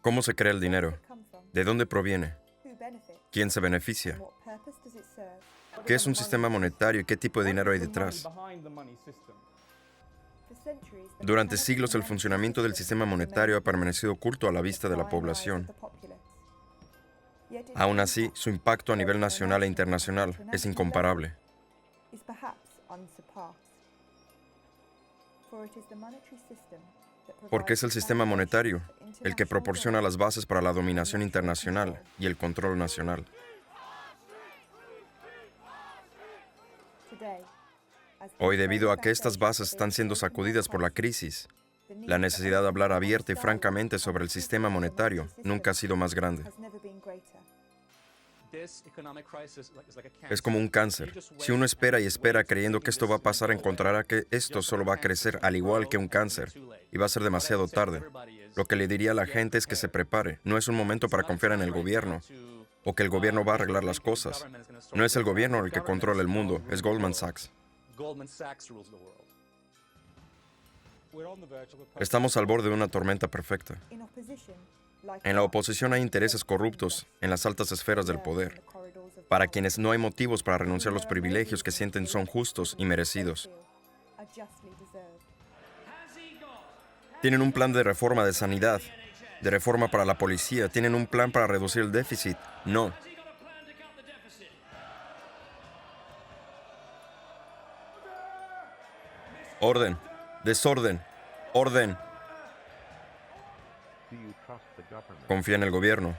¿Cómo se crea el dinero? ¿De dónde proviene? ¿Quién se beneficia? ¿Qué es un sistema monetario y qué tipo de dinero hay detrás? Durante siglos, el funcionamiento del sistema monetario ha permanecido oculto a la vista de la población. Aún así, su impacto a nivel nacional e internacional es incomparable. Porque es el sistema monetario el que proporciona las bases para la dominación internacional y el control nacional. Hoy, debido a que estas bases están siendo sacudidas por la crisis, la necesidad de hablar abierta y francamente sobre el sistema monetario nunca ha sido más grande. Es como un cáncer. Si uno espera y espera creyendo que esto va a pasar, encontrará que esto solo va a crecer al igual que un cáncer y va a ser demasiado tarde. Lo que le diría a la gente es que se prepare. No es un momento para confiar en el gobierno o que el gobierno va a arreglar las cosas. No es el gobierno el que controla el mundo, es Goldman Sachs. Estamos al borde de una tormenta perfecta. En la oposición hay intereses corruptos en las altas esferas del poder, para quienes no hay motivos para renunciar a los privilegios que sienten son justos y merecidos. Tienen un plan de reforma de sanidad, de reforma para la policía, tienen un plan para reducir el déficit. No. Orden, desorden, orden. Confía en el gobierno.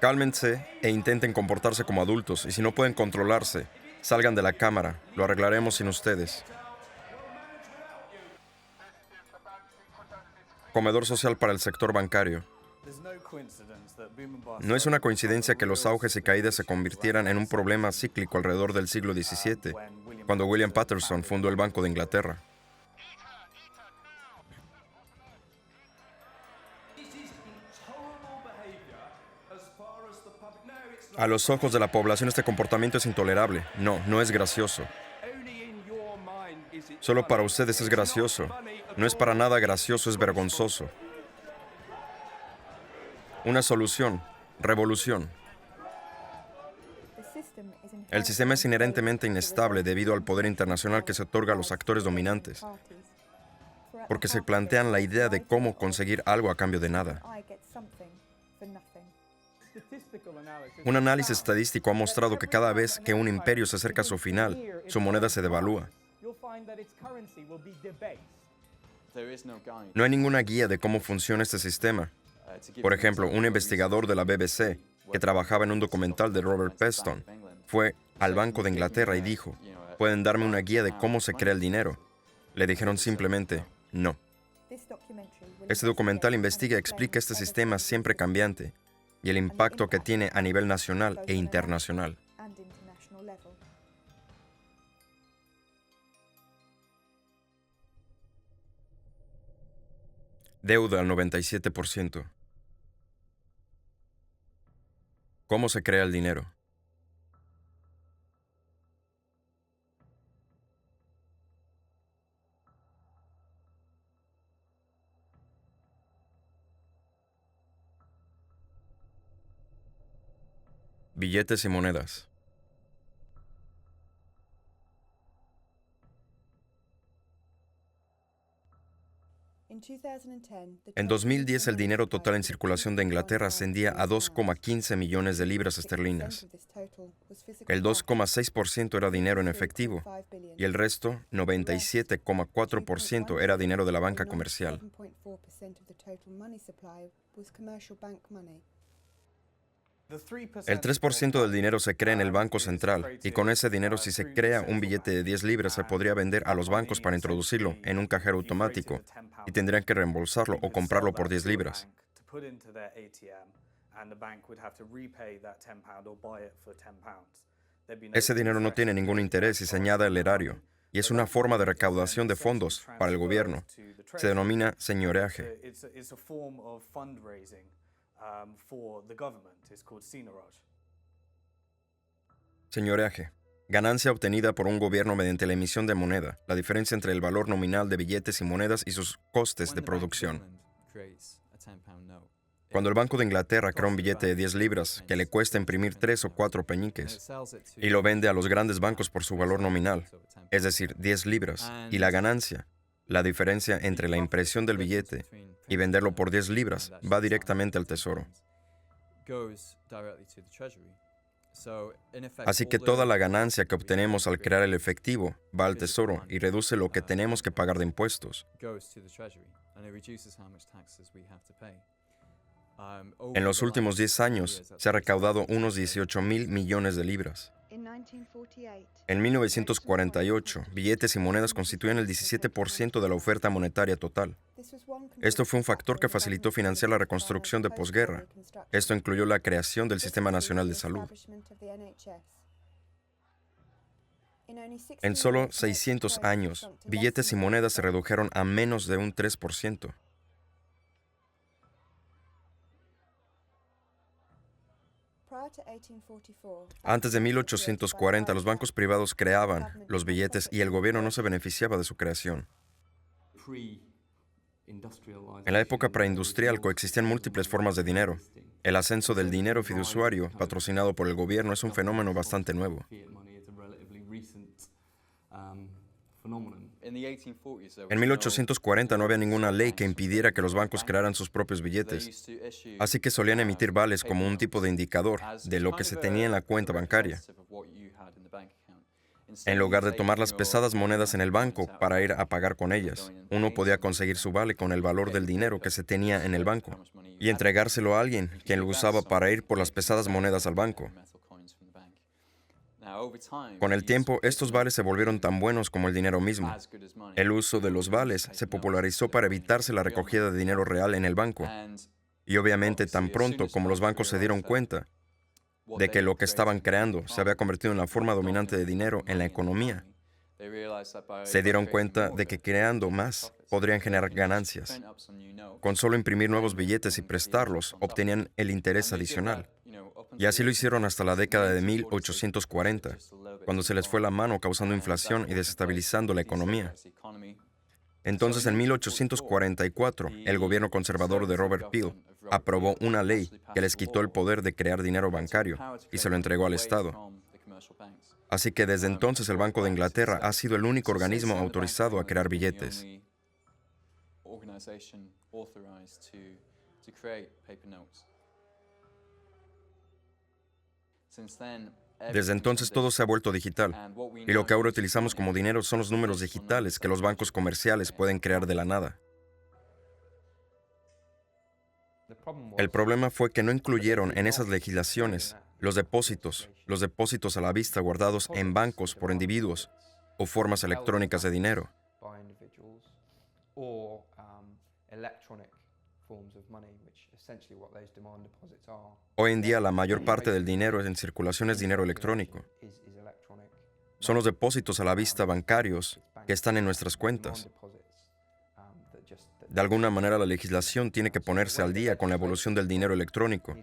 Cálmense e intenten comportarse como adultos, y si no pueden controlarse, salgan de la cámara. Lo arreglaremos sin ustedes. Comedor social para el sector bancario. No es una coincidencia que los auges y caídas se convirtieran en un problema cíclico alrededor del siglo XVII, cuando William Paterson fundó el Banco de Inglaterra. A los ojos de la población este comportamiento es intolerable. No, no es gracioso. Solo para ustedes es gracioso. No es para nada gracioso, es vergonzoso. Una solución, revolución. El sistema es inherentemente inestable debido al poder internacional que se otorga a los actores dominantes, porque se plantean la idea de cómo conseguir algo a cambio de nada. Un análisis estadístico ha mostrado que cada vez que un imperio se acerca a su final, su moneda se devalúa. No hay ninguna guía de cómo funciona este sistema. Por ejemplo, un investigador de la BBC, que trabajaba en un documental de Robert Peston, fue al Banco de Inglaterra y dijo, ¿pueden darme una guía de cómo se crea el dinero? Le dijeron simplemente, no. Este documental investiga y explica este sistema siempre cambiante y el impacto que tiene a nivel nacional e internacional. Deuda al 97%. ¿Cómo se crea el dinero? Billetes y monedas. En 2010, el dinero total en circulación de Inglaterra ascendía a 2,15 millones de libras esterlinas. El 2,6% era dinero en efectivo y el resto, 97,4%, era dinero de la banca comercial. El 3% del dinero se crea en el Banco Central, y con ese dinero, si se crea un billete de 10 libras, se podría vender a los bancos para introducirlo en un cajero automático, y tendrían que reembolsarlo o comprarlo por 10 libras. Ese dinero no tiene ningún interés y se añade al erario, y es una forma de recaudación de fondos para el gobierno. Se denomina señoreaje. Señoreaje. Ganancia obtenida por un gobierno mediante la emisión de moneda, la diferencia entre el valor nominal de billetes y monedas y sus costes de producción. Cuando el Banco de Inglaterra crea un billete de 10 libras, que le cuesta imprimir 3 o 4 peñiques, y lo vende a los grandes bancos por su valor nominal, es decir, 10 libras, y la ganancia, la diferencia entre la impresión del billete y venderlo por 10 libras, va directamente al tesoro. Así que toda la ganancia que obtenemos al crear el efectivo va al tesoro y reduce lo que tenemos que pagar de impuestos. En los últimos 10 años se ha recaudado unos 18,000 millones de libras. En 1948, billetes y monedas constituían el 17% de la oferta monetaria total. Esto fue un factor que facilitó financiar la reconstrucción de posguerra. Esto incluyó la creación del Sistema Nacional de Salud. En solo 600 años, billetes y monedas se redujeron a menos de un 3%. Antes de 1840, los bancos privados creaban los billetes y el gobierno no se beneficiaba de su creación. En la época preindustrial coexistían múltiples formas de dinero. El ascenso del dinero fiduciario, patrocinado por el gobierno, es un fenómeno bastante nuevo. En 1840 no había ninguna ley que impidiera que los bancos crearan sus propios billetes, así que solían emitir vales como un tipo de indicador de lo que se tenía en la cuenta bancaria. En lugar de tomar las pesadas monedas en el banco para ir a pagar con ellas, uno podía conseguir su vale con el valor del dinero que se tenía en el banco y entregárselo a alguien quien lo usaba para ir por las pesadas monedas al banco. Con el tiempo, estos vales se volvieron tan buenos como el dinero mismo. El uso de los vales se popularizó para evitarse la recogida de dinero real en el banco. Y obviamente, tan pronto como los bancos se dieron cuenta de que lo que estaban creando se había convertido en la forma dominante de dinero en la economía, se dieron cuenta de que creando más podrían generar ganancias. Con solo imprimir nuevos billetes y prestarlos, obtenían el interés adicional. Y así lo hicieron hasta la década de 1840, cuando se les fue la mano causando inflación y desestabilizando la economía. Entonces, en 1844, el gobierno conservador de Robert Peel aprobó una ley que les quitó el poder de crear dinero bancario y se lo entregó al Estado. Así que desde entonces el Banco de Inglaterra ha sido el único organismo autorizado a crear billetes. Desde entonces todo se ha vuelto digital, y lo que ahora utilizamos como dinero son los números digitales que los bancos comerciales pueden crear de la nada. El problema fue que no incluyeron en esas legislaciones los depósitos a la vista guardados en bancos por individuos o formas electrónicas de dinero. Hoy en día la mayor parte del dinero en circulación es dinero electrónico. Son los depósitos a la vista bancarios que están en nuestras cuentas. De alguna manera la legislación tiene que ponerse al día con la evolución del dinero electrónico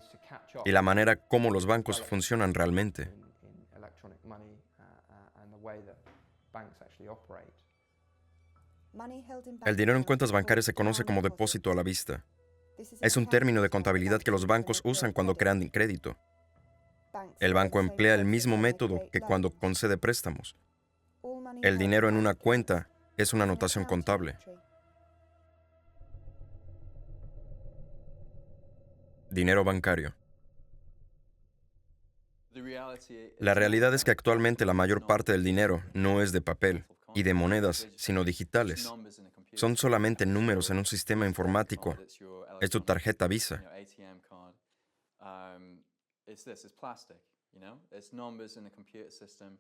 y la manera como los bancos funcionan realmente. El dinero en cuentas bancarias se conoce como depósito a la vista. Es un término de contabilidad que los bancos usan cuando crean crédito. El banco emplea el mismo método que cuando concede préstamos. El dinero en una cuenta es una anotación contable. Dinero bancario. La realidad es que actualmente la mayor parte del dinero no es de papel y de monedas, sino digitales. Son solamente números en un sistema informático. Es tu tarjeta Visa.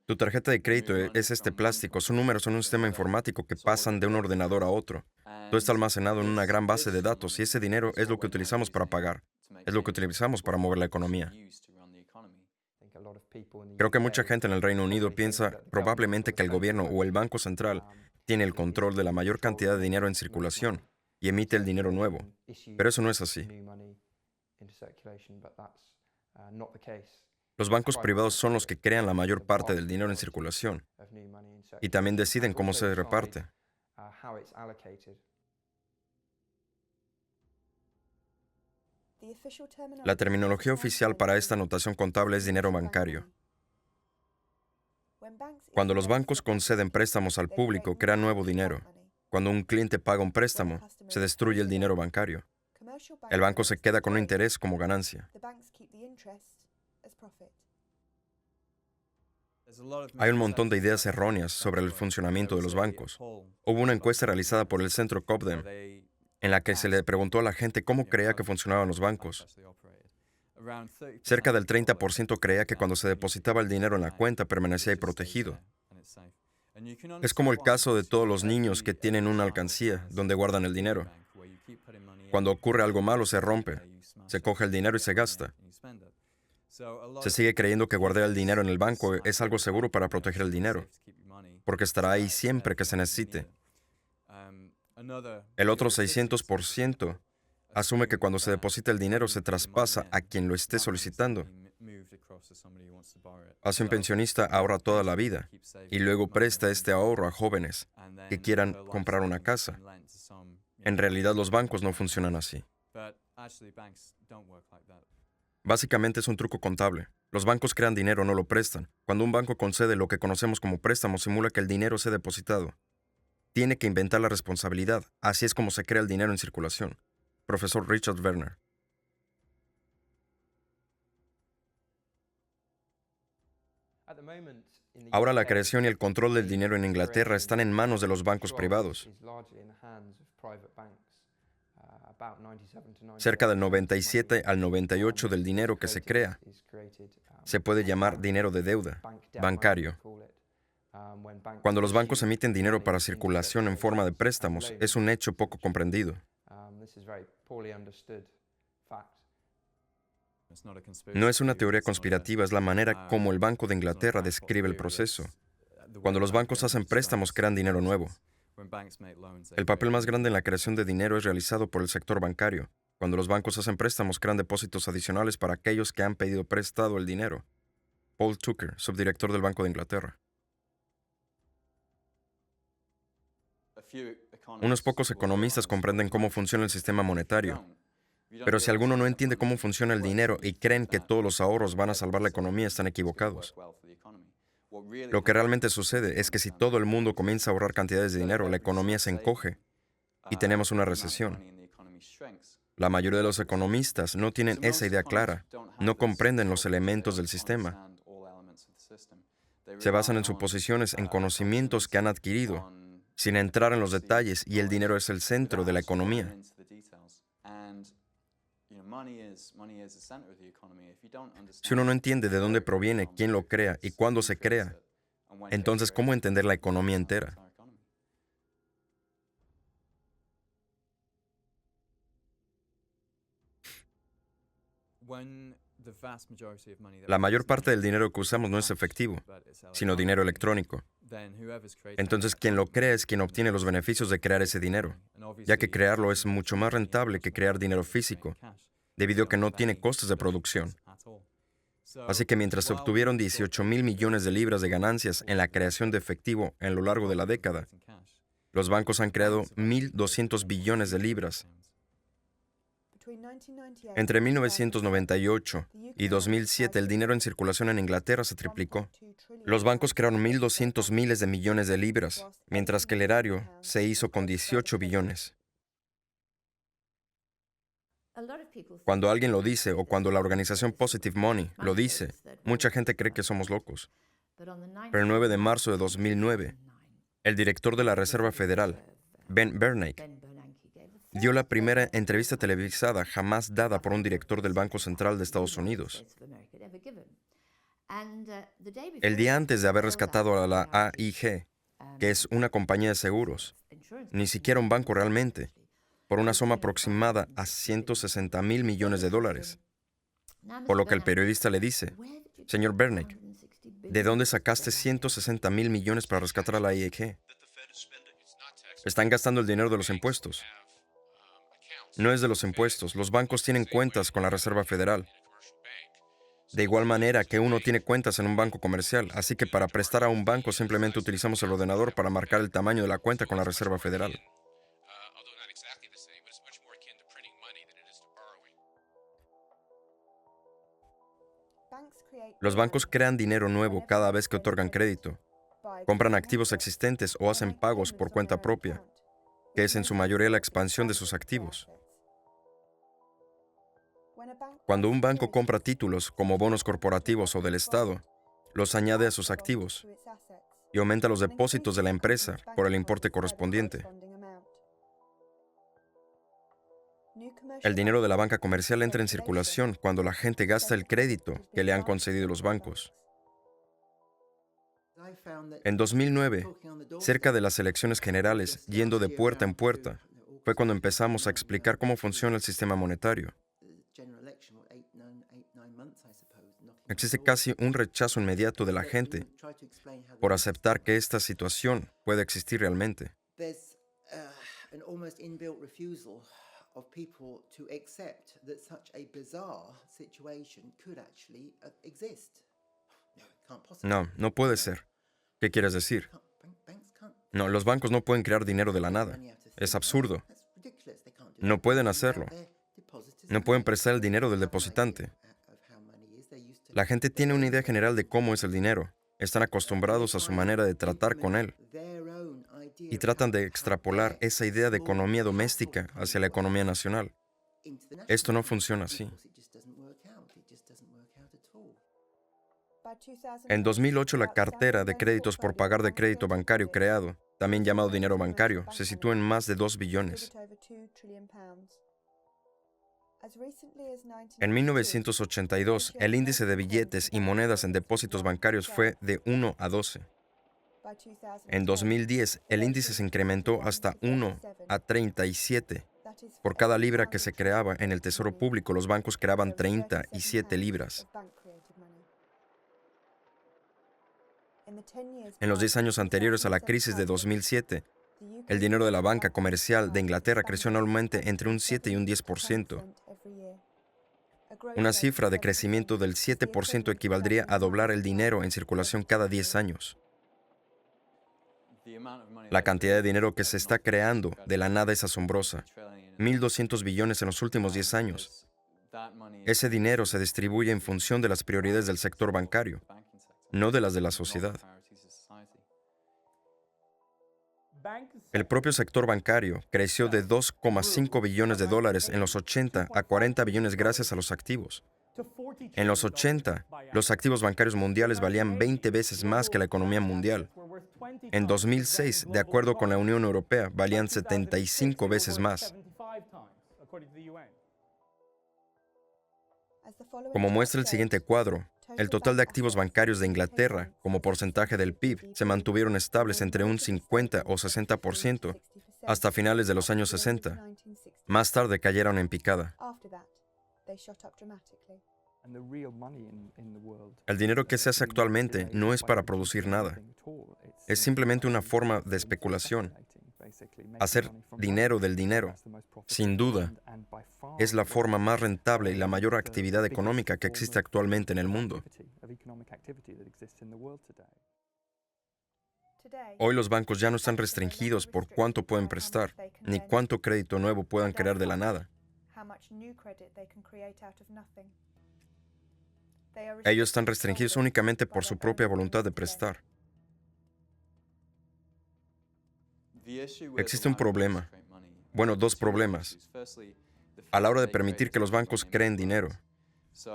Tu tarjeta de crédito es este plástico. Son números en un sistema informático que pasan de un ordenador a otro. Todo está almacenado en una gran base de datos y ese dinero es lo que utilizamos para pagar. Es lo que utilizamos para mover la economía. Creo que mucha gente en el Reino Unido piensa probablemente que el gobierno o el Banco Central tiene el control de la mayor cantidad de dinero en circulación y emite el dinero nuevo. Pero eso no es así. Los bancos privados son los que crean la mayor parte del dinero en circulación y también deciden cómo se reparte. La terminología oficial para esta notación contable es dinero bancario. Cuando los bancos conceden préstamos al público, crean nuevo dinero. Cuando un cliente paga un préstamo, se destruye el dinero bancario. El banco se queda con un interés como ganancia. Hay un montón de ideas erróneas sobre el funcionamiento de los bancos. Hubo una encuesta realizada por el Centro Cobden en la que se le preguntó a la gente cómo creía que funcionaban los bancos. Cerca del 30% creía que cuando se depositaba el dinero en la cuenta permanecía ahí protegido. Es como el caso de todos los niños que tienen una alcancía donde guardan el dinero. Cuando ocurre algo malo se rompe, se coge el dinero y se gasta. Se sigue creyendo que guardar el dinero en el banco es algo seguro para proteger el dinero, porque estará ahí siempre que se necesite. El otro 600% asume que cuando se deposita el dinero se traspasa a quien lo esté solicitando. Así un pensionista ahorra toda la vida y luego presta este ahorro a jóvenes que quieran comprar una casa. En realidad los bancos no funcionan así. Básicamente es un truco contable. Los bancos crean dinero, no lo prestan. Cuando un banco concede lo que conocemos como préstamo, simula que el dinero sea depositado. Tiene que inventar la responsabilidad. Así es como se crea el dinero en circulación. Profesor Richard Werner. Ahora la creación y el control del dinero en Inglaterra están en manos de los bancos privados. Cerca del 97 al 98% del dinero que se crea se puede llamar dinero de deuda, bancario. Cuando los bancos emiten dinero para circulación en forma de préstamos, es un hecho poco comprendido. No es una teoría conspirativa, es la manera como el Banco de Inglaterra describe el proceso. Cuando los bancos hacen préstamos, crean dinero nuevo. El papel más grande en la creación de dinero es realizado por el sector bancario. Cuando los bancos hacen préstamos, crean depósitos adicionales para aquellos que han pedido prestado el dinero. Paul Tucker, subdirector del Banco de Inglaterra. Unos pocos economistas comprenden cómo funciona el sistema monetario. Pero si alguno no entiende cómo funciona el dinero y creen que todos los ahorros van a salvar la economía, están equivocados. Lo que realmente sucede es que si todo el mundo comienza a ahorrar cantidades de dinero, la economía se encoge y tenemos una recesión. La mayoría de los economistas no tienen esa idea clara, no comprenden los elementos del sistema. Se basan en suposiciones, en conocimientos que han adquirido, sin entrar en los detalles, y el dinero es el centro de la economía. Si uno no entiende de dónde proviene, quién lo crea y cuándo se crea, entonces, ¿cómo entender la economía entera? La mayor parte del dinero que usamos no es efectivo, sino dinero electrónico. Entonces, quien lo crea es quien obtiene los beneficios de crear ese dinero, ya que crearlo es mucho más rentable que crear dinero físico, debido a que no tiene costes de producción. Así que mientras se obtuvieron 18,000 millones de libras de ganancias en la creación de efectivo en lo largo de la década, los bancos han creado 1,200 billones de libras. Entre 1998 y 2007, el dinero en circulación en Inglaterra se triplicó. Los bancos crearon 1,200 miles de millones de libras, mientras que el erario se hizo con 18 billones. Cuando alguien lo dice o cuando la organización Positive Money lo dice, mucha gente cree que somos locos. Pero el 9 de marzo de 2009, el director de la Reserva Federal, Ben Bernanke, dio la primera entrevista televisada jamás dada por un director del Banco Central de Estados Unidos. El día antes de haber rescatado a la AIG, que es una compañía de seguros, ni siquiera un banco realmente, por una suma aproximada a 160,000 millones de dólares. Por lo que el periodista le dice, señor Bernanke, ¿de dónde sacaste 160,000 millones para rescatar a la AIG? Están gastando el dinero de los impuestos. No es de los impuestos. Los bancos tienen cuentas con la Reserva Federal. De igual manera que uno tiene cuentas en un banco comercial, así que para prestar a un banco simplemente utilizamos el ordenador para marcar el tamaño de la cuenta con la Reserva Federal. Los bancos crean dinero nuevo cada vez que otorgan crédito, compran activos existentes o hacen pagos por cuenta propia, que es en su mayoría la expansión de sus activos. Cuando un banco compra títulos como bonos corporativos o del Estado, los añade a sus activos y aumenta los depósitos de la empresa por el importe correspondiente. El dinero de la banca comercial entra en circulación cuando la gente gasta el crédito que le han concedido los bancos. En 2009, cerca de las elecciones generales, yendo de puerta en puerta, fue cuando empezamos a explicar cómo funciona el sistema monetario. Existe casi un rechazo inmediato de la gente por aceptar que esta situación puede existir realmente. No, no puede ser. ¿Qué quieres decir? No, los bancos no pueden crear dinero de la nada. Es absurdo. No pueden hacerlo. No pueden prestar el dinero del depositante. La gente tiene una idea general de cómo es el dinero. Están acostumbrados a su manera de tratar con él. Y tratan de extrapolar esa idea de economía doméstica hacia la economía nacional. Esto no funciona así. En 2008, la cartera de créditos por pagar de crédito bancario creado, también llamado dinero bancario, se sitúa en más de 2 billones. En 1982, el índice de billetes y monedas en depósitos bancarios fue de 1 a 12. En 2010, el índice se incrementó hasta 1 a 37. Por cada libra que se creaba en el Tesoro Público, los bancos creaban 37 libras. En los 10 años anteriores a la crisis de 2007, el dinero de la banca comercial de Inglaterra creció anualmente entre un 7 y un 10%. Una cifra de crecimiento del 7% equivaldría a doblar el dinero en circulación cada 10 años. La cantidad de dinero que se está creando de la nada es asombrosa. 1.200 billones en los últimos 10 años. Ese dinero se distribuye en función de las prioridades del sector bancario, no de las de la sociedad. El propio sector bancario creció de 2,5 billones de dólares en los 80 a 40 billones gracias a los activos. En los 80, los activos bancarios mundiales valían 20 veces más que la economía mundial. En 2006, de acuerdo con la Unión Europea, valían 75 veces más. Como muestra el siguiente cuadro, el total de activos bancarios de Inglaterra, como porcentaje del PIB, se mantuvieron estables entre un 50 o 60% hasta finales de los años 60. Más tarde cayeron en picada. El dinero que se hace actualmente no es para producir nada. Es simplemente una forma de especulación. Hacer dinero del dinero, sin duda, es la forma más rentable y la mayor actividad económica que existe actualmente en el mundo. Hoy los bancos ya no están restringidos por cuánto pueden prestar, ni cuánto crédito nuevo puedan crear de la nada. Ellos están restringidos únicamente por su propia voluntad de prestar. Existe un problema. Bueno, dos problemas. A la hora de permitir que los bancos creen dinero.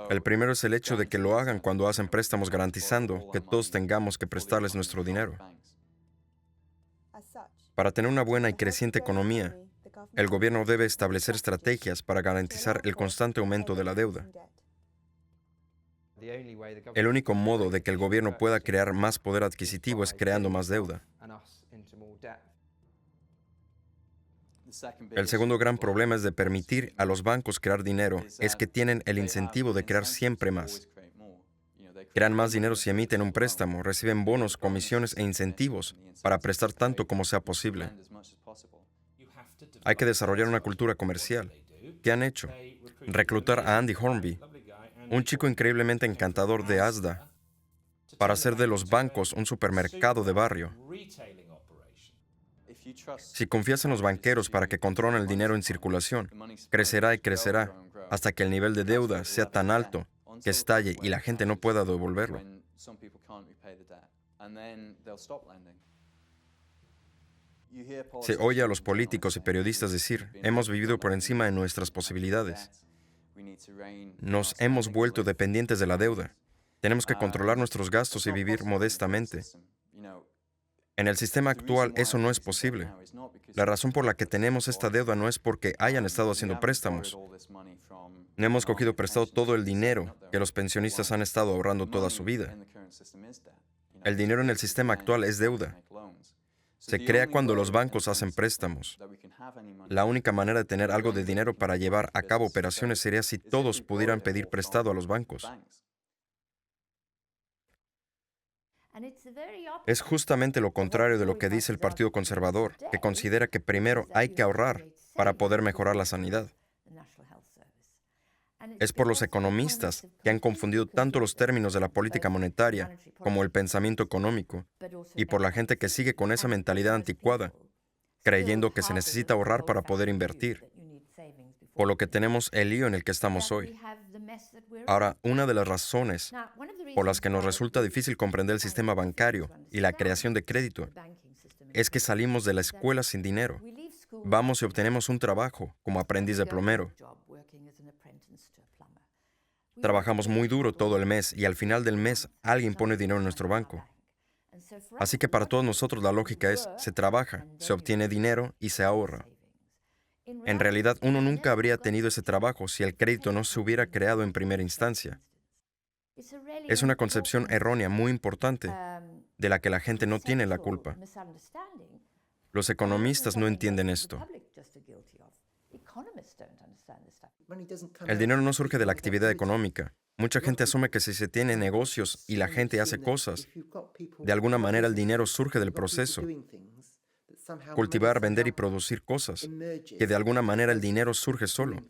El primero es el hecho de que lo hagan cuando hacen préstamos garantizando que todos tengamos que prestarles nuestro dinero. Para tener una buena y creciente economía, el gobierno debe establecer estrategias para garantizar el constante aumento de la deuda. El único modo de que el gobierno pueda crear más poder adquisitivo es creando más deuda. El segundo gran problema es de permitir a los bancos crear dinero, es que tienen el incentivo de crear siempre más. Crean más dinero si emiten un préstamo, reciben bonos, comisiones e incentivos para prestar tanto como sea posible. Hay que desarrollar una cultura comercial. ¿Qué han hecho? Reclutar a Andy Hornby, un chico increíblemente encantador de Asda, para hacer de los bancos un supermercado de barrio. Si confías en los banqueros para que controlen el dinero en circulación, crecerá y crecerá hasta que el nivel de deuda sea tan alto que estalle y la gente no pueda devolverlo. Se oye a los políticos y periodistas decir, hemos vivido por encima de nuestras posibilidades. Nos hemos vuelto dependientes de la deuda. Tenemos que controlar nuestros gastos y vivir modestamente. En el sistema actual eso no es posible. La razón por la que tenemos esta deuda no es porque hayan estado haciendo préstamos. No hemos cogido prestado todo el dinero que los pensionistas han estado ahorrando toda su vida. El dinero en el sistema actual es deuda. Se crea cuando los bancos hacen préstamos. La única manera de tener algo de dinero para llevar a cabo operaciones sería si todos pudieran pedir prestado a los bancos. Es justamente lo contrario de lo que dice el Partido Conservador, que considera que primero hay que ahorrar para poder mejorar la sanidad. Es por los economistas que han confundido tanto los términos de la política monetaria como el pensamiento económico, y por la gente que sigue con esa mentalidad anticuada, creyendo que se necesita ahorrar para poder invertir, por lo que tenemos el lío en el que estamos hoy. Ahora, una de las razones por las que nos resulta difícil comprender el sistema bancario y la creación de crédito es que salimos de la escuela sin dinero. Vamos y obtenemos un trabajo como aprendiz de plomero. Trabajamos muy duro todo el mes y al final del mes alguien pone dinero en nuestro banco. Así que para todos nosotros la lógica es, se trabaja, se obtiene dinero y se ahorra. En realidad, uno nunca habría tenido ese trabajo si el crédito no se hubiera creado en primera instancia. Es una concepción errónea muy importante, de la que la gente no tiene la culpa. Los economistas no entienden esto. El dinero no surge de la actividad económica. Mucha gente asume que si se tiene negocios y la gente hace cosas, de alguna manera el dinero surge del proceso. Cultivar, vender y producir cosas, que de alguna manera el dinero surge solo.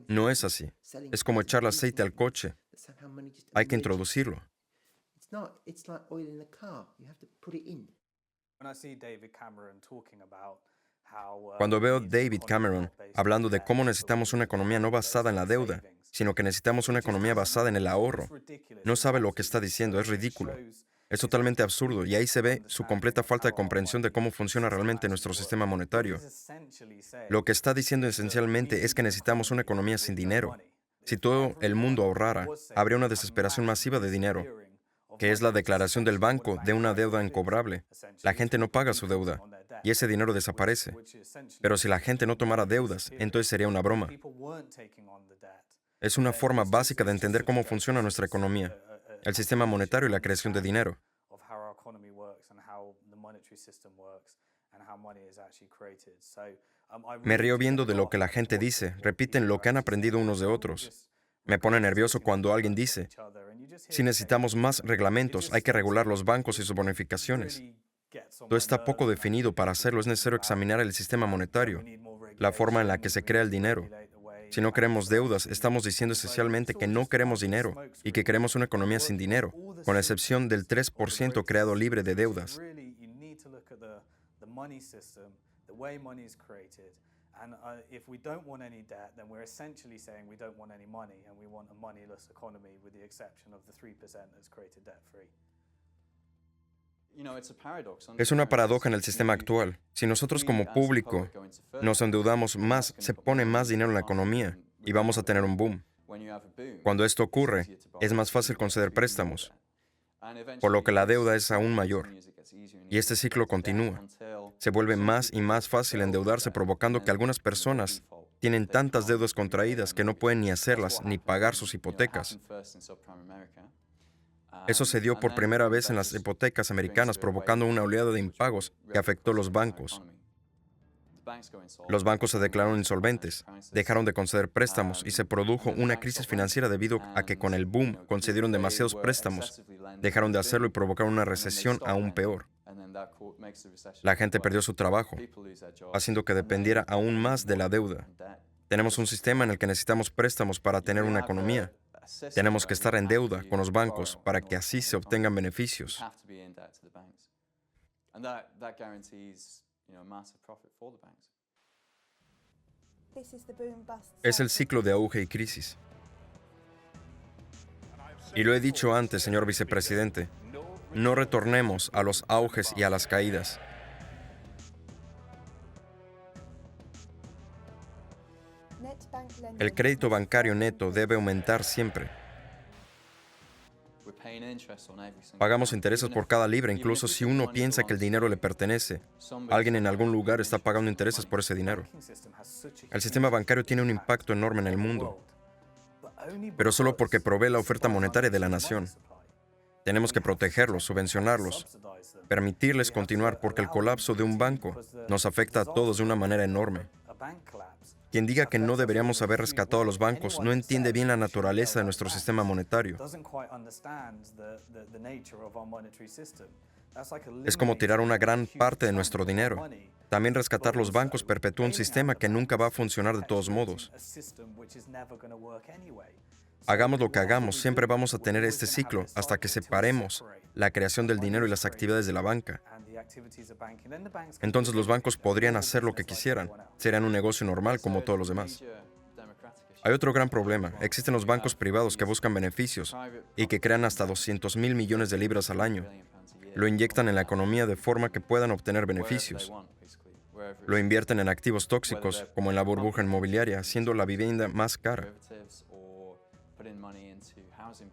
No es así. Es como echarle aceite al coche. Hay que introducirlo. Cuando veo a David Cameron hablando de cómo necesitamos una economía no basada en la deuda, sino que necesitamos una economía basada en el ahorro, no sabe lo que está diciendo, es ridículo. Es totalmente absurdo y ahí se ve su completa falta de comprensión de cómo funciona realmente nuestro sistema monetario. Lo que está diciendo esencialmente es que necesitamos una economía sin dinero. Si todo el mundo ahorrara, habría una desesperación masiva de dinero, que es la declaración del banco de una deuda incobrable. La gente no paga su deuda y ese dinero desaparece. Pero si la gente no tomara deudas, entonces sería una broma. Es una forma básica de entender cómo funciona nuestra economía, el sistema monetario y la creación de dinero. Me río viendo de lo que la gente dice, repiten lo que han aprendido unos de otros. Me pone nervioso cuando alguien dice, si necesitamos más reglamentos, hay que regular los bancos y sus bonificaciones. Todo está poco definido. Para hacerlo es necesario examinar el sistema monetario, la forma en la que se crea el dinero. Si no queremos deudas, estamos diciendo esencialmente que no queremos dinero y que queremos una economía sin dinero, con la excepción del 3% creado libre de deudas. And if we don't want any debt, then we're essentially saying we don't want any money, and we want a moneyless economy with the exception of the 3% that's created debt-free. Es una paradoja en el sistema actual. Si nosotros como público nos endeudamos más, se pone más dinero en la economía y vamos a tener un boom. Cuando esto ocurre, es más fácil conceder préstamos, por lo que la deuda es aún mayor. Y este ciclo continúa. Se vuelve más y más fácil endeudarse, provocando que algunas personas tienen tantas deudas contraídas que no pueden ni hacerlas ni pagar sus hipotecas. Eso se dio por primera vez en las hipotecas americanas, provocando una oleada de impagos que afectó a los bancos. Los bancos se declararon insolventes, dejaron de conceder préstamos y se produjo una crisis financiera debido a que con el boom concedieron demasiados préstamos, dejaron de hacerlo y provocaron una recesión aún peor. La gente perdió su trabajo, haciendo que dependiera aún más de la deuda. Tenemos un sistema en el que necesitamos préstamos para tener una economía. Tenemos que estar en deuda con los bancos para que así se obtengan beneficios. Es el ciclo de auge y crisis. Y lo he dicho antes, señor vicepresidente, no retornemos a los auges y a las caídas. El crédito bancario neto debe aumentar siempre. Pagamos intereses por cada libra, incluso si uno piensa que el dinero le pertenece. Alguien en algún lugar está pagando intereses por ese dinero. El sistema bancario tiene un impacto enorme en el mundo, pero solo porque provee la oferta monetaria de la nación. Tenemos que protegerlos, subvencionarlos, permitirles continuar porque el colapso de un banco nos afecta a todos de una manera enorme. Quien diga que no deberíamos haber rescatado a los bancos no entiende bien la naturaleza de nuestro sistema monetario. Es como tirar una gran parte de nuestro dinero. También rescatar los bancos perpetúa un sistema que nunca va a funcionar de todos modos. Hagamos lo que hagamos, siempre vamos a tener este ciclo hasta que separemos la creación del dinero y las actividades de la banca. Entonces los bancos podrían hacer lo que quisieran. Serían un negocio normal como todos los demás. Hay otro gran problema. Existen los bancos privados que buscan beneficios y que crean hasta 200,000 millones de libras al año. Lo inyectan en la economía de forma que puedan obtener beneficios. Lo invierten en activos tóxicos, como en la burbuja inmobiliaria, haciendo la vivienda más cara.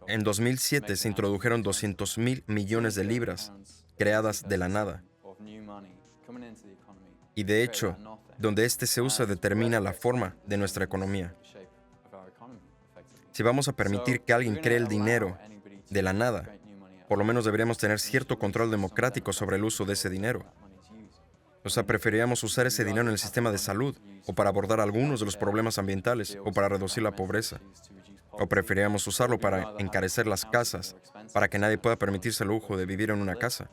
En 2007 se introdujeron 200,000 millones de libras creadas de la nada. Y de hecho, donde este se usa determina la forma de nuestra economía. Si vamos a permitir que alguien cree el dinero de la nada, por lo menos deberíamos tener cierto control democrático sobre el uso de ese dinero. O sea, preferiríamos usar ese dinero en el sistema de salud, o para abordar algunos de los problemas ambientales, o para reducir la pobreza. O preferiríamos usarlo para encarecer las casas, para que nadie pueda permitirse el lujo de vivir en una casa.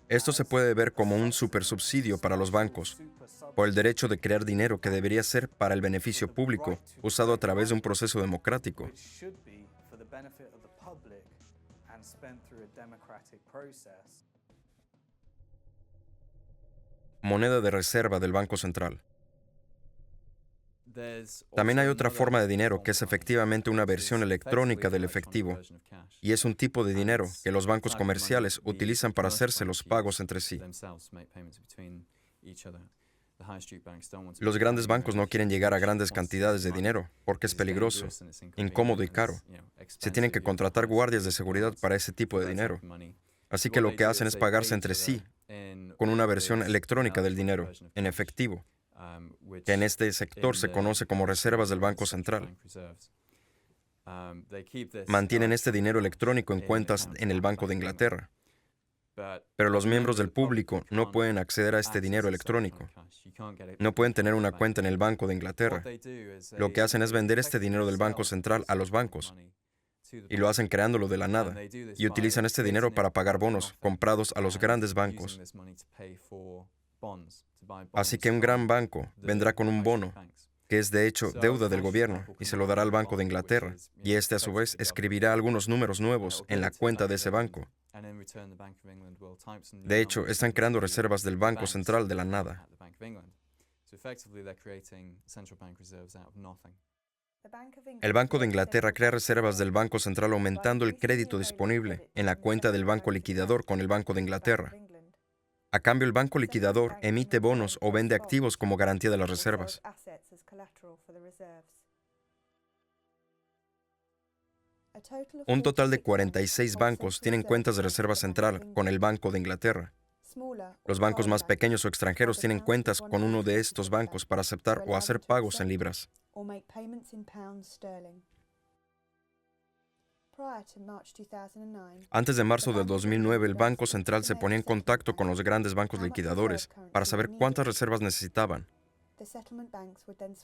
Esto se puede ver como un supersubsidio para los bancos, por el derecho de crear dinero que debería ser para el beneficio público, usado a través de un proceso democrático. Moneda de reserva del Banco Central. También hay otra forma de dinero que es efectivamente una versión electrónica del efectivo, y es un tipo de dinero que los bancos comerciales utilizan para hacerse los pagos entre sí. Los grandes bancos no quieren llegar a grandes cantidades de dinero porque es peligroso, incómodo y caro. Se tienen que contratar guardias de seguridad para ese tipo de dinero. Así que lo que hacen es pagarse entre sí con una versión electrónica del dinero, en efectivo, que en este sector se conoce como reservas del Banco Central. Mantienen este dinero electrónico en cuentas en el Banco de Inglaterra. Pero los miembros del público no pueden acceder a este dinero electrónico. No pueden tener una cuenta en el Banco de Inglaterra. Lo que hacen es vender este dinero del Banco Central a los bancos. Y lo hacen creándolo de la nada. Y utilizan este dinero para pagar bonos comprados a los grandes bancos. Así que un gran banco vendrá con un bono, que es de hecho deuda del gobierno, y se lo dará al Banco de Inglaterra. Y este a su vez escribirá algunos números nuevos en la cuenta de ese banco. De hecho, están creando reservas del Banco Central de la nada. El Banco de Inglaterra crea reservas del Banco Central aumentando el crédito disponible en la cuenta del banco liquidador con el Banco de Inglaterra. A cambio, el banco liquidador emite bonos o vende activos como garantía de las reservas. Un total de 46 bancos tienen cuentas de reserva central con el Banco de Inglaterra. Los bancos más pequeños o extranjeros tienen cuentas con uno de estos bancos para aceptar o hacer pagos en libras. Antes de marzo del 2009, el Banco Central se ponía en contacto con los grandes bancos liquidadores para saber cuántas reservas necesitaban.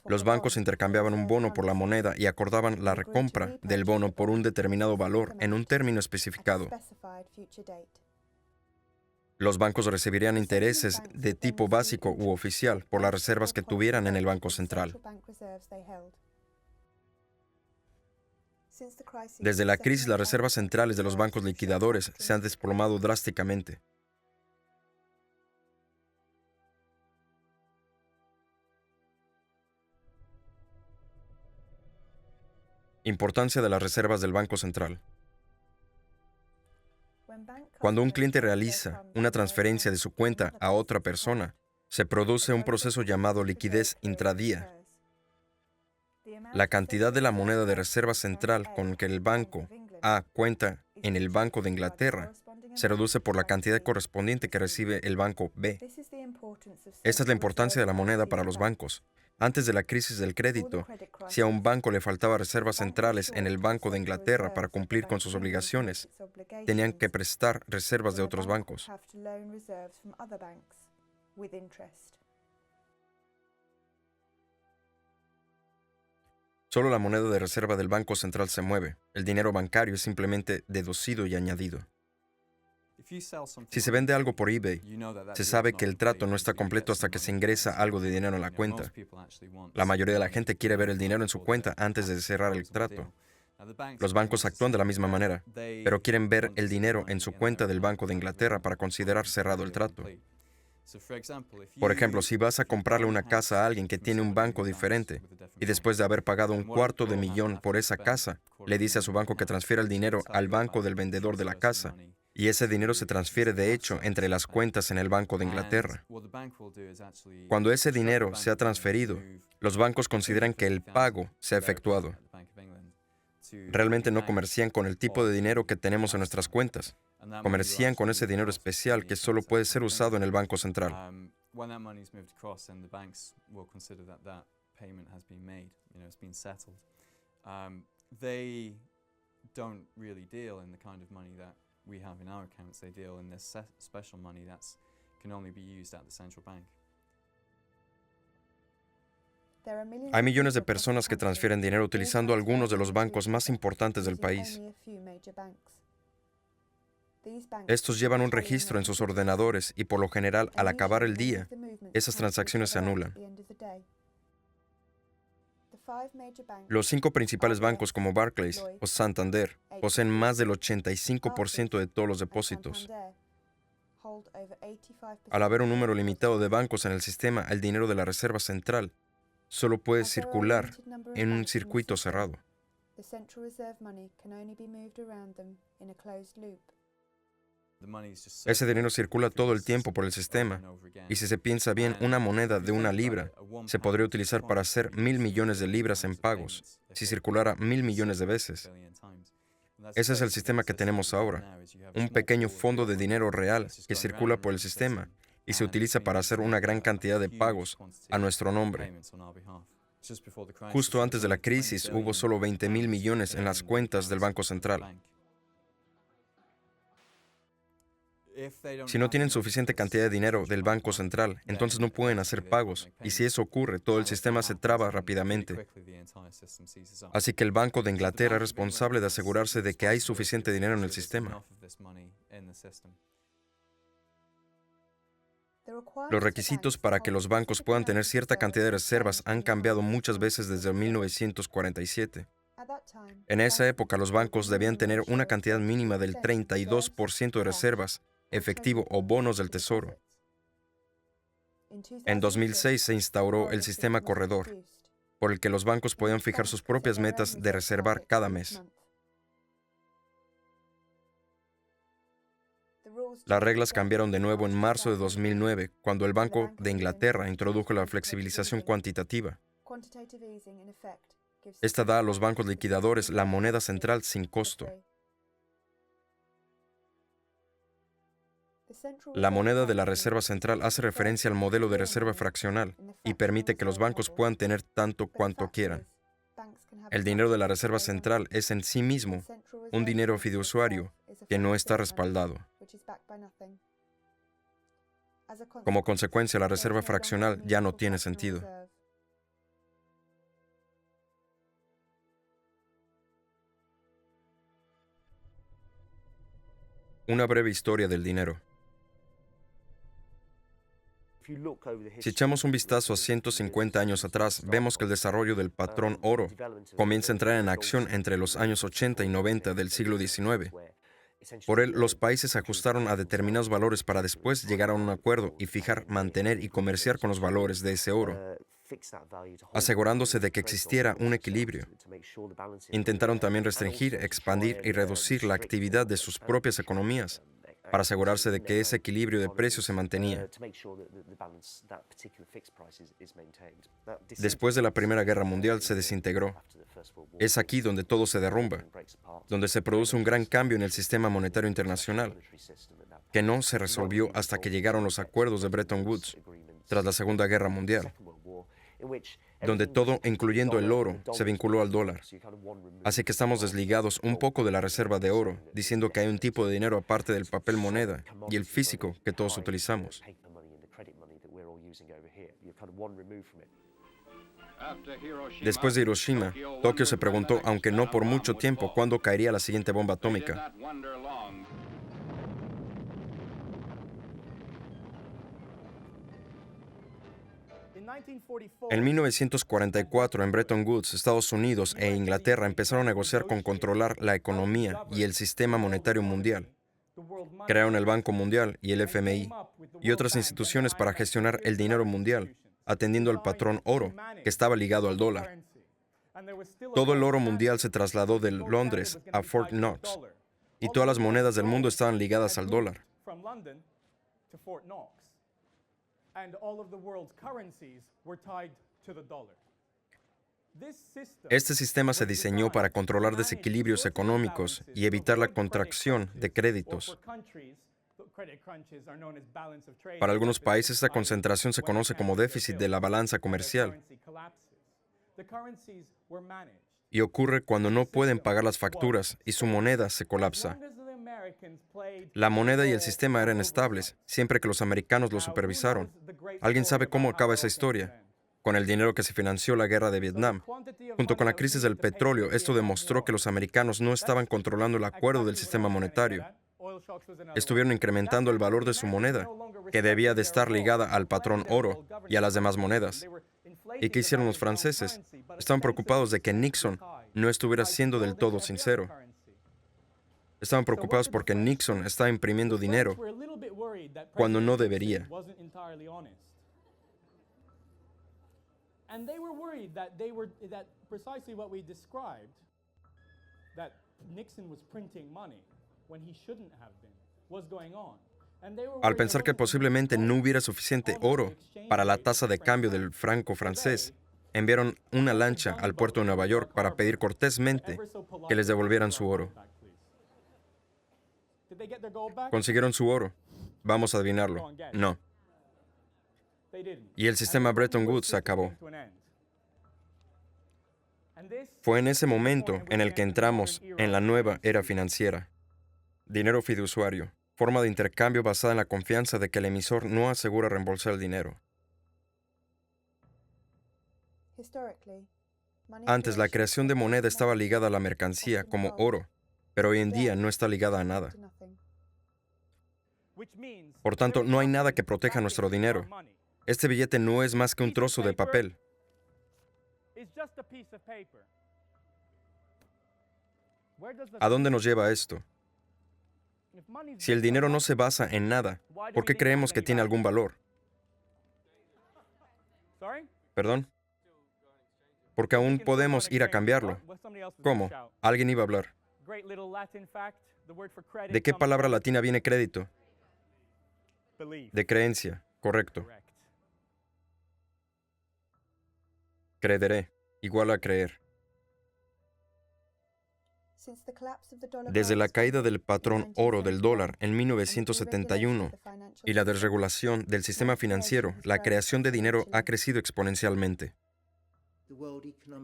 Los bancos intercambiaban un bono por la moneda y acordaban la recompra del bono por un determinado valor en un término especificado. Los bancos recibirían intereses de tipo básico u oficial por las reservas que tuvieran en el Banco Central. Desde la crisis, las reservas centrales de los bancos liquidadores se han desplomado drásticamente. Importancia de las reservas del Banco Central. Cuando un cliente realiza una transferencia de su cuenta a otra persona, se produce un proceso llamado liquidez intradía. La cantidad de la moneda de reserva central con que el banco A cuenta en el Banco de Inglaterra se reduce por la cantidad correspondiente que recibe el banco B. Esta es la importancia de la moneda para los bancos. Antes de la crisis del crédito, si a un banco le faltaba reservas centrales en el Banco de Inglaterra para cumplir con sus obligaciones, tenían que prestar reservas de otros bancos. Solo la moneda de reserva del Banco Central se mueve. El dinero bancario es simplemente deducido y añadido. Si se vende algo por eBay, se sabe que el trato no está completo hasta que se ingresa algo de dinero en la cuenta. La mayoría de la gente quiere ver el dinero en su cuenta antes de cerrar el trato. Los bancos actúan de la misma manera, pero quieren ver el dinero en su cuenta del Banco de Inglaterra para considerar cerrado el trato. Por ejemplo, si vas a comprarle una casa a alguien que tiene un banco diferente y después de haber pagado $250,000 por esa casa, le dice a su banco que transfiera el dinero al banco del vendedor de la casa, y ese dinero se transfiere de hecho entre las cuentas en el Banco de Inglaterra. Cuando ese dinero se ha transferido, los bancos consideran que el pago se ha efectuado. Realmente no comercian con el tipo de dinero que tenemos en nuestras cuentas. Comercian con ese dinero especial que solo puede ser usado en el Banco Central. Hay millones de personas que transfieren dinero utilizando algunos de los bancos más importantes del país. Estos llevan un registro en sus ordenadores y por lo general, al acabar el día, esas transacciones se anulan. Los 5 principales bancos como Barclays o Santander poseen más del 85% de todos los depósitos. Al haber un número limitado de bancos en el sistema, el dinero de la Reserva Central solo puede circular en un circuito cerrado. Ese dinero circula todo el tiempo por el sistema, y si se piensa bien, una moneda de 1 libra se podría utilizar para hacer 1,000 millones de libras en pagos, si circulara 1,000 millones de veces. Ese es el sistema que tenemos ahora, un pequeño fondo de dinero real que circula por el sistema y se utiliza para hacer una gran cantidad de pagos a nuestro nombre. Justo antes de la crisis hubo solo 20,000 millones en las cuentas del Banco Central. Si no tienen suficiente cantidad de dinero del Banco Central, entonces no pueden hacer pagos, y si eso ocurre, todo el sistema se traba rápidamente. Así que el Banco de Inglaterra es responsable de asegurarse de que hay suficiente dinero en el sistema. Los requisitos para que los bancos puedan tener cierta cantidad de reservas han cambiado muchas veces desde 1947. En esa época, los bancos debían tener una cantidad mínima del 32% de reservas, efectivo o bonos del tesoro. En 2006 se instauró el sistema corredor, por el que los bancos podían fijar sus propias metas de reservar cada mes. Las reglas cambiaron de nuevo en marzo de 2009, cuando el Banco de Inglaterra introdujo la flexibilización cuantitativa. Esta da a los bancos liquidadores la moneda central sin costo. La moneda de la Reserva Central hace referencia al modelo de reserva fraccional y permite que los bancos puedan tener tanto cuanto quieran. El dinero de la Reserva Central es en sí mismo un dinero fiduciario que no está respaldado. Como consecuencia, la reserva fraccional ya no tiene sentido. Una breve historia del dinero. Si echamos un vistazo a 150 años atrás, vemos que el desarrollo del patrón oro comienza a entrar en acción entre los años 80 y 90 del siglo XIX. Por él, los países ajustaron a determinados valores para después llegar a un acuerdo y fijar, mantener y comerciar con los valores de ese oro, asegurándose de que existiera un equilibrio. Intentaron también restringir, expandir y reducir la actividad de sus propias economías para asegurarse de que ese equilibrio de precios se mantenía. Después de la Primera Guerra Mundial se desintegró. Es aquí donde todo se derrumba, donde se produce un gran cambio en el sistema monetario internacional, que no se resolvió hasta que llegaron los acuerdos de Bretton Woods, tras la Segunda Guerra Mundial, donde todo, incluyendo el oro, se vinculó al dólar. Así que estamos desligados un poco de la reserva de oro, diciendo que hay un tipo de dinero aparte del papel moneda y el físico que todos utilizamos. Después de Hiroshima, Tokio se preguntó, aunque no por mucho tiempo, cuándo caería la siguiente bomba atómica. En 1944, en Bretton Woods, Estados Unidos e Inglaterra empezaron a negociar con controlar la economía y el sistema monetario mundial. Crearon el Banco Mundial y el FMI y otras instituciones para gestionar el dinero mundial, atendiendo al patrón oro, que estaba ligado al dólar. Todo el oro mundial se trasladó de Londres a Fort Knox, y todas las monedas del mundo estaban ligadas al dólar. Este sistema se diseñó para controlar desequilibrios económicos y evitar la contracción de créditos. Para algunos países, esta concentración se conoce como déficit de la balanza comercial y ocurre cuando no pueden pagar las facturas y su moneda se colapsa. La moneda y el sistema eran estables, siempre que los americanos lo supervisaron. ¿Alguien sabe cómo acaba esa historia? Con el dinero que se financió la guerra de Vietnam. Junto con la crisis del petróleo, esto demostró que los americanos no estaban controlando el acuerdo del sistema monetario. Estuvieron incrementando el valor de su moneda, que debía de estar ligada al patrón oro y a las demás monedas. ¿Y qué hicieron los franceses? Estaban preocupados de que Nixon no estuviera siendo del todo sincero. Estaban preocupados porque Nixon estaba imprimiendo dinero cuando no debería. Al pensar que posiblemente no hubiera suficiente oro para la tasa de cambio del franco francés, enviaron una lancha al puerto de Nueva York para pedir cortésmente que les devolvieran su oro. ¿Consiguieron su oro? Vamos a adivinarlo. No. Y el sistema Bretton Woods se acabó. Fue en ese momento en el que entramos en la nueva era financiera. Dinero fiduciario, forma de intercambio basada en la confianza de que el emisor no asegura reembolsar el dinero. Antes, la creación de moneda estaba ligada a la mercancía, como oro, pero hoy en día no está ligada a nada. Por tanto, no hay nada que proteja nuestro dinero. Este billete no es más que un trozo de papel. ¿A dónde nos lleva esto? Si el dinero no se basa en nada, ¿por qué creemos que tiene algún valor? ¿Perdón? Porque aún podemos ir a cambiarlo. ¿Cómo? Alguien iba a hablar. ¿De qué palabra latina viene crédito? De creencia, correcto. Creeré, igual a creer. Desde la caída del patrón oro del dólar en 1971 y la desregulación del sistema financiero, la creación de dinero ha crecido exponencialmente.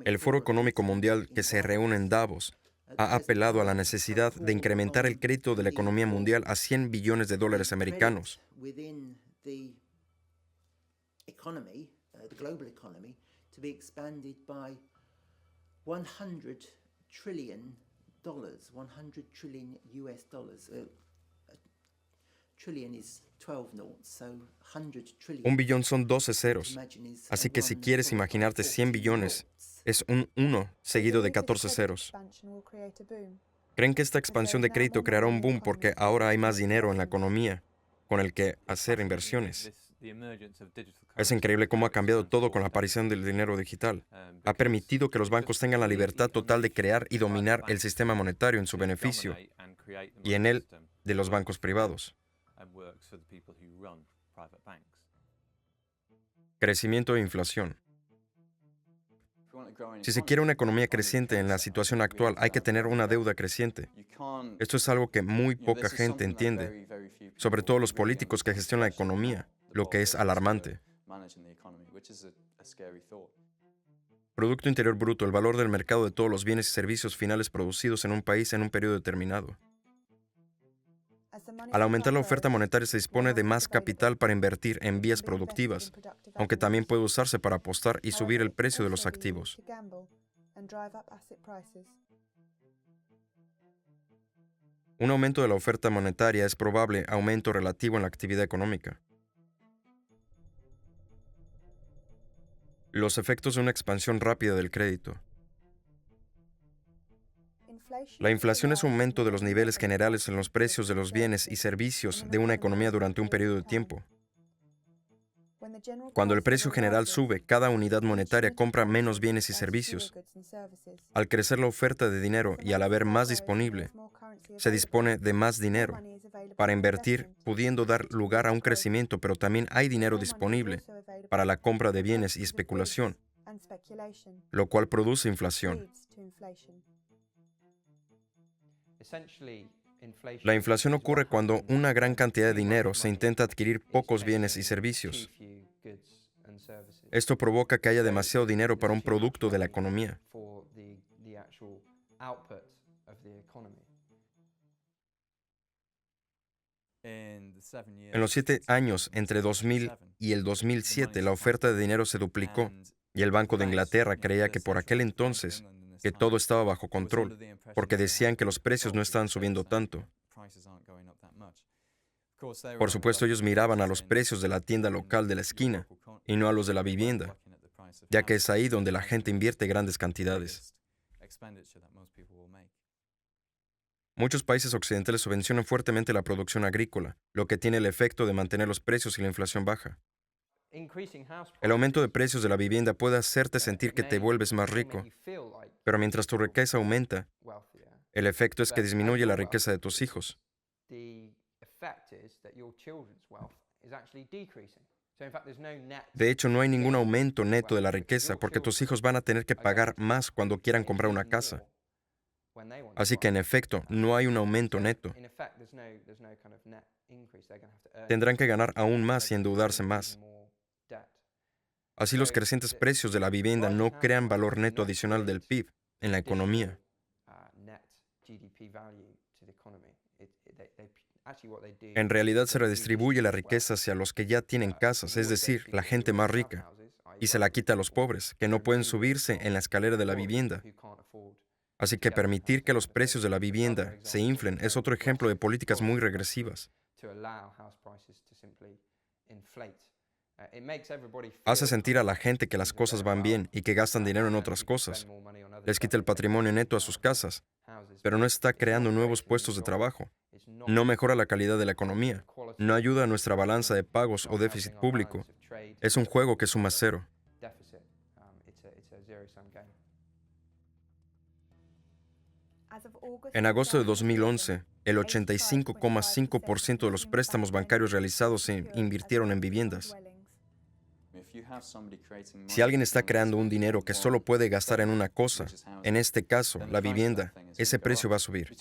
El Foro Económico Mundial, que se reúne en Davos, ha apelado a la necesidad de incrementar el crédito de la economía mundial a 100 billones de dólares americanos. To be expanded by $100 trillion, 100 trillion US dollars, trillion is 12 noughts, so 100 trillion. Un billón son 12 ceros. Así que si quieres imaginarte 100 billones, es un 1 seguido de 14 ceros. ¿Creen que esta expansión de crédito creará un boom porque ahora hay más dinero en la economía con el que hacer inversiones? Es increíble cómo ha cambiado todo con la aparición del dinero digital. Ha permitido que los bancos tengan la libertad total de crear y dominar el sistema monetario en su beneficio y en el de los bancos privados. Crecimiento e inflación. Si se quiere una economía creciente en la situación actual, hay que tener una deuda creciente. Esto es algo que muy poca gente entiende, sobre todo los políticos que gestionan la economía, lo que es alarmante. Producto Interior Bruto, el valor del mercado de todos los bienes y servicios finales producidos en un país en un periodo determinado. Al aumentar la oferta monetaria se dispone de más capital para invertir en vías productivas, aunque también puede usarse para apostar y subir el precio de los activos. Un aumento de la oferta monetaria es probable aumento relativo en la actividad económica. Los efectos de una expansión rápida del crédito. La inflación es un aumento de los niveles generales en los precios de los bienes y servicios de una economía durante un periodo de tiempo. Cuando el precio general sube, cada unidad monetaria compra menos bienes y servicios. Al crecer la oferta de dinero y al haber más disponible, se dispone de más dinero para invertir, pudiendo dar lugar a un crecimiento, pero también hay dinero disponible para la compra de bienes y especulación, lo cual produce inflación. La inflación ocurre cuando una gran cantidad de dinero se intenta adquirir pocos bienes y servicios. Esto provoca que haya demasiado dinero para un producto de la economía. En los 7 años entre 2000 y el 2007, la oferta de dinero se duplicó y el Banco de Inglaterra creía que por aquel entonces que todo estaba bajo control, porque decían que los precios no estaban subiendo tanto. Por supuesto, ellos miraban a los precios de la tienda local de la esquina y no a los de la vivienda, ya que es ahí donde la gente invierte grandes cantidades. Muchos países occidentales subvencionan fuertemente la producción agrícola, lo que tiene el efecto de mantener los precios y la inflación baja. El aumento de precios de la vivienda puede hacerte sentir que te vuelves más rico, pero mientras tu riqueza aumenta, el efecto es que disminuye la riqueza de tus hijos. De hecho, no hay ningún aumento neto de la riqueza porque tus hijos van a tener que pagar más cuando quieran comprar una casa. Así que, en efecto, no hay un aumento neto. Tendrán que ganar aún más y endeudarse más. Así, los crecientes precios de la vivienda no crean valor neto adicional del PIB en la economía. En realidad se redistribuye la riqueza hacia los que ya tienen casas, es decir, la gente más rica, y se la quita a los pobres, que no pueden subirse en la escalera de la vivienda. Así que permitir que los precios de la vivienda se inflen es otro ejemplo de políticas muy regresivas. Hace sentir a la gente que las cosas van bien y que gastan dinero en otras cosas. Les quita el patrimonio neto a sus casas, pero no está creando nuevos puestos de trabajo. No mejora la calidad de la economía. No ayuda a nuestra balanza de pagos o déficit público. Es un juego que suma cero. En agosto de 2011, el 85,5% de los préstamos bancarios realizados se invirtieron en viviendas. Si alguien está creando un dinero que solo puede gastar en una cosa, en este caso, la vivienda, ese precio va a subir.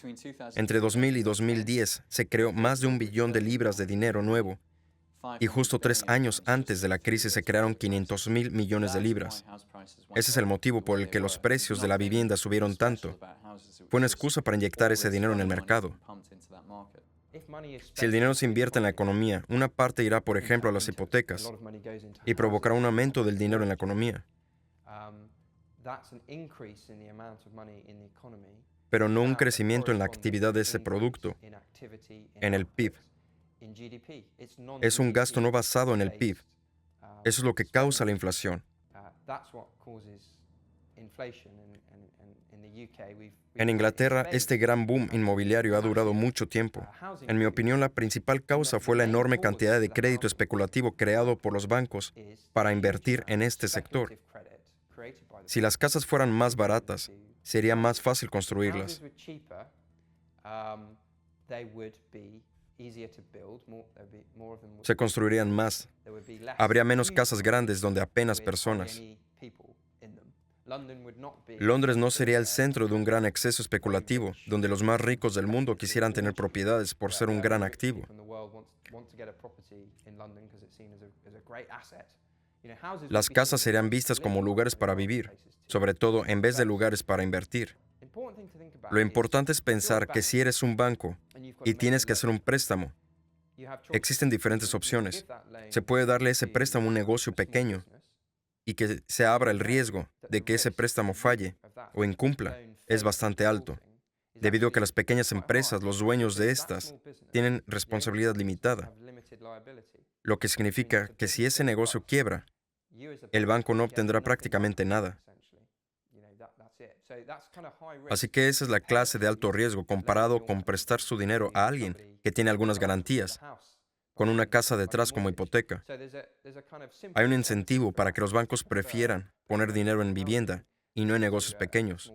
Entre 2000 y 2010 se creó más de 1 billón de libras de dinero nuevo, y justo 3 años antes de la crisis se crearon 500,000 millones de libras. Ese es el motivo por el que los precios de la vivienda subieron tanto. Fue una excusa para inyectar ese dinero en el mercado. Si el dinero se invierte en la economía, una parte irá, por ejemplo, a las hipotecas y provocará un aumento del dinero en la economía, pero no un crecimiento en la actividad de ese producto, en el PIB. Es un gasto no basado en el PIB. Eso es lo que causa la inflación. En Inglaterra, este gran boom inmobiliario ha durado mucho tiempo. En mi opinión, la principal causa fue la enorme cantidad de crédito especulativo creado por los bancos para invertir en este sector. Si las casas fueran más baratas, sería más fácil construirlas. Se construirían más. Habría menos casas grandes donde apenas personas. Londres no sería el centro de un gran exceso especulativo, donde los más ricos del mundo quisieran tener propiedades por ser un gran activo. Las casas serían vistas como lugares para vivir, sobre todo en vez de lugares para invertir. Lo importante es pensar que si eres un banco y tienes que hacer un préstamo, existen diferentes opciones. Se puede darle ese préstamo a un negocio pequeño y que se abra el riesgo de que ese préstamo falle o incumpla es bastante alto, debido a que las pequeñas empresas, los dueños de estas, tienen responsabilidad limitada, lo que significa que si ese negocio quiebra, el banco no obtendrá prácticamente nada. Así que esa es la clase de alto riesgo comparado con prestar su dinero a alguien que tiene algunas garantías, con una casa detrás como hipoteca. Hay un incentivo para que los bancos prefieran poner dinero en vivienda y no en negocios pequeños.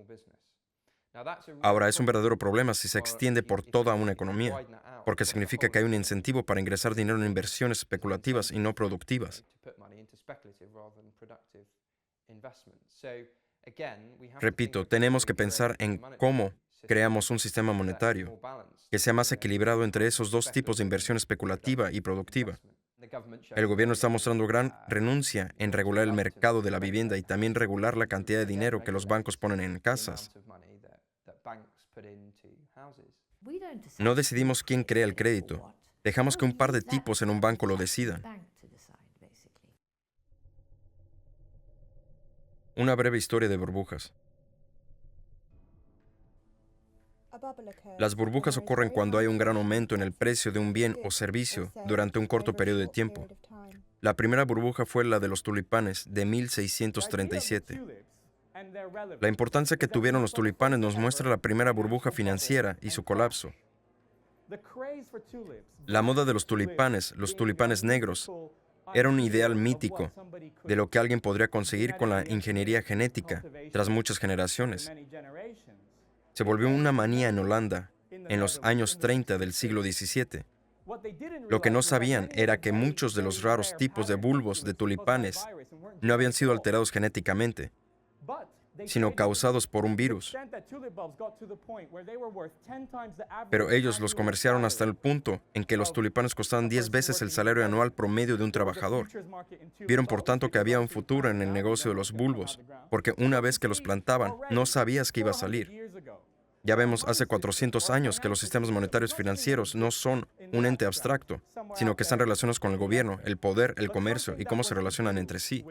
Ahora, es un verdadero problema si se extiende por toda una economía, porque significa que hay un incentivo para ingresar dinero en inversiones especulativas y no productivas. Repito, tenemos que pensar en cómo creamos un sistema monetario que sea más equilibrado entre esos dos tipos de inversión especulativa y productiva. El gobierno está mostrando gran renuncia en regular el mercado de la vivienda y también regular la cantidad de dinero que los bancos ponen en casas. No decidimos quién crea el crédito. Dejamos que un par de tipos en un banco lo decidan. Una breve historia de burbujas. Las burbujas ocurren cuando hay un gran aumento en el precio de un bien o servicio durante un corto periodo de tiempo. La primera burbuja fue la de los tulipanes de 1637. La importancia que tuvieron los tulipanes nos muestra la primera burbuja financiera y su colapso. La moda de los tulipanes negros, era un ideal mítico de lo que alguien podría conseguir con la ingeniería genética tras muchas generaciones. Se volvió una manía en Holanda en los años 30 del siglo XVII. Lo que no sabían era que muchos de los raros tipos de bulbos de tulipanes no habían sido alterados genéticamente, sino causados por un virus. Pero ellos los comerciaron hasta el punto en que los tulipanes costaban 10 veces el salario anual promedio de un trabajador. Vieron por tanto que había un futuro en el negocio de los bulbos, porque una vez que los plantaban, no sabías qué iba a salir. Ya vemos hace 400 años que los sistemas monetarios financieros no son un ente abstracto, sino que están relacionados con el gobierno, el poder, el comercio y cómo se relacionan entre sí.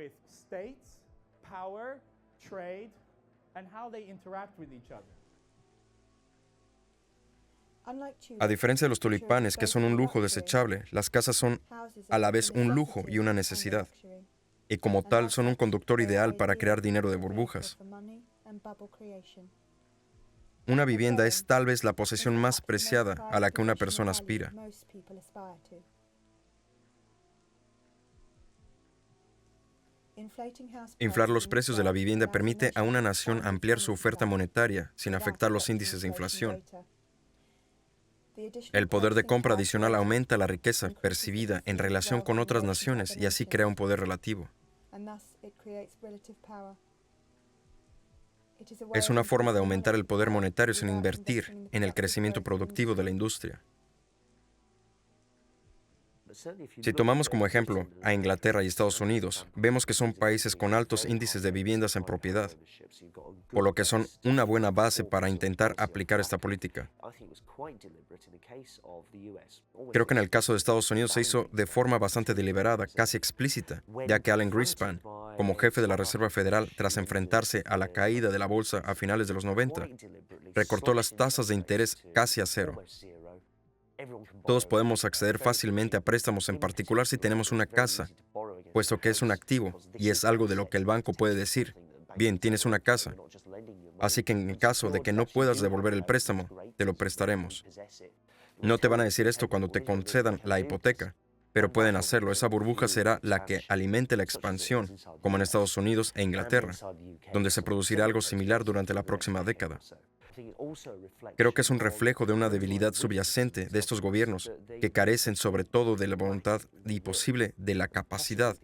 A diferencia de los tulipanes, que son un lujo desechable, las casas son a la vez un lujo y una necesidad. Y como tal, son un conductor ideal para crear dinero de burbujas. Una vivienda es tal vez la posesión más preciada a la que una persona aspira. Inflar los precios de la vivienda permite a una nación ampliar su oferta monetaria sin afectar los índices de inflación. El poder de compra adicional aumenta la riqueza percibida en relación con otras naciones y así crea un poder relativo. Es una forma de aumentar el poder monetario sin invertir en el crecimiento productivo de la industria. Si tomamos como ejemplo a Inglaterra y Estados Unidos, vemos que son países con altos índices de viviendas en propiedad, por lo que son una buena base para intentar aplicar esta política. Creo que en el caso de Estados Unidos se hizo de forma bastante deliberada, casi explícita, ya que Alan Greenspan, como jefe de la Reserva Federal, tras enfrentarse a la caída de la bolsa a finales de los 90, recortó las tasas de interés casi a cero. Todos podemos acceder fácilmente a préstamos, en particular si tenemos una casa, puesto que es un activo y es algo de lo que el banco puede decir: bien, tienes una casa, así que en caso de que no puedas devolver el préstamo, te lo prestaremos. No te van a decir esto cuando te concedan la hipoteca, pero pueden hacerlo. Esa burbuja será la que alimente la expansión, como en Estados Unidos e Inglaterra, donde se producirá algo similar durante la próxima década. Creo que es un reflejo de una debilidad subyacente de estos gobiernos, que carecen sobre todo de la voluntad y posible de la capacidad.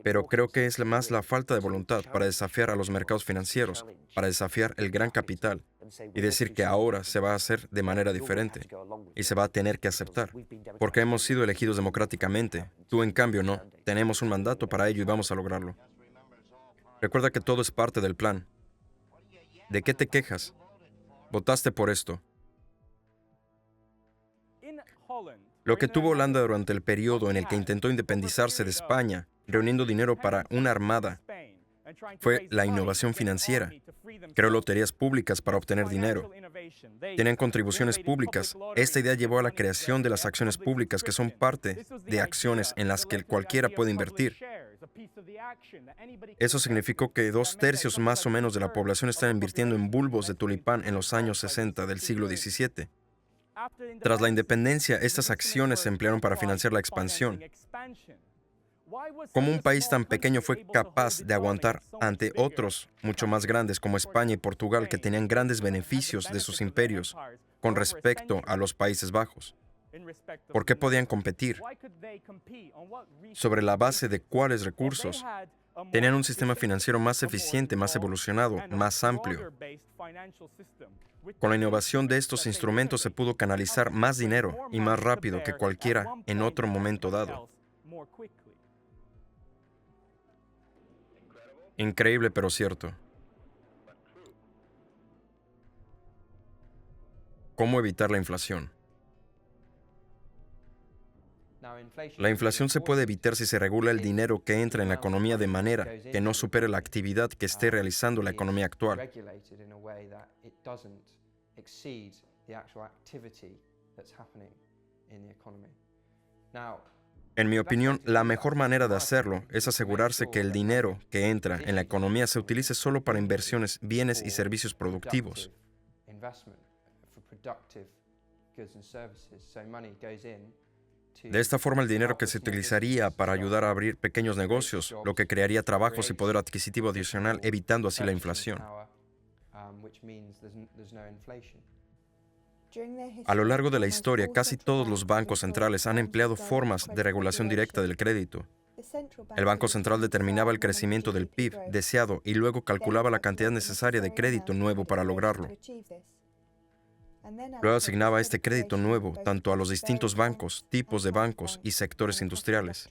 Pero creo que es más la falta de voluntad para desafiar a los mercados financieros, para desafiar el gran capital y decir que ahora se va a hacer de manera diferente y se va a tener que aceptar. Porque hemos sido elegidos democráticamente. Tú, en cambio, no. Tenemos un mandato para ello y vamos a lograrlo. Recuerda que todo es parte del plan. ¿De qué te quejas? Votaste por esto. Lo que tuvo Holanda durante el periodo en el que intentó independizarse de España, reuniendo dinero para una armada, fue la innovación financiera. Creó loterías públicas para obtener dinero. Tenían contribuciones públicas. Esta idea llevó a la creación de las acciones públicas, que son parte de acciones en las que cualquiera puede invertir. Eso significó que 2/3 más o menos de la población estaba invirtiendo en bulbos de tulipán en los años 60 del siglo XVII. Tras la independencia, estas acciones se emplearon para financiar la expansión. ¿Cómo un país tan pequeño fue capaz de aguantar ante otros mucho más grandes como España y Portugal, que tenían grandes beneficios de sus imperios con respecto a los Países Bajos? ¿Por qué podían competir? ¿Sobre la base de cuáles recursos? Tenían un sistema financiero más eficiente, más evolucionado, más amplio. Con la innovación de estos instrumentos se pudo canalizar más dinero y más rápido que cualquiera en otro momento dado. Increíble, pero cierto. ¿Cómo evitar la inflación? La inflación se puede evitar si se regula el dinero que entra en la economía de manera que no supere la actividad que esté realizando la economía actual. En mi opinión, la mejor manera de hacerlo es asegurarse que el dinero que entra en la economía se utilice solo para inversiones, bienes y servicios productivos. De esta forma, el dinero que se utilizaría para ayudar a abrir pequeños negocios, lo que crearía trabajos y poder adquisitivo adicional, evitando así la inflación. A lo largo de la historia, casi todos los bancos centrales han empleado formas de regulación directa del crédito. El Banco Central determinaba el crecimiento del PIB deseado y luego calculaba la cantidad necesaria de crédito nuevo para lograrlo. Luego asignaba este crédito nuevo tanto a los distintos bancos, tipos de bancos y sectores industriales.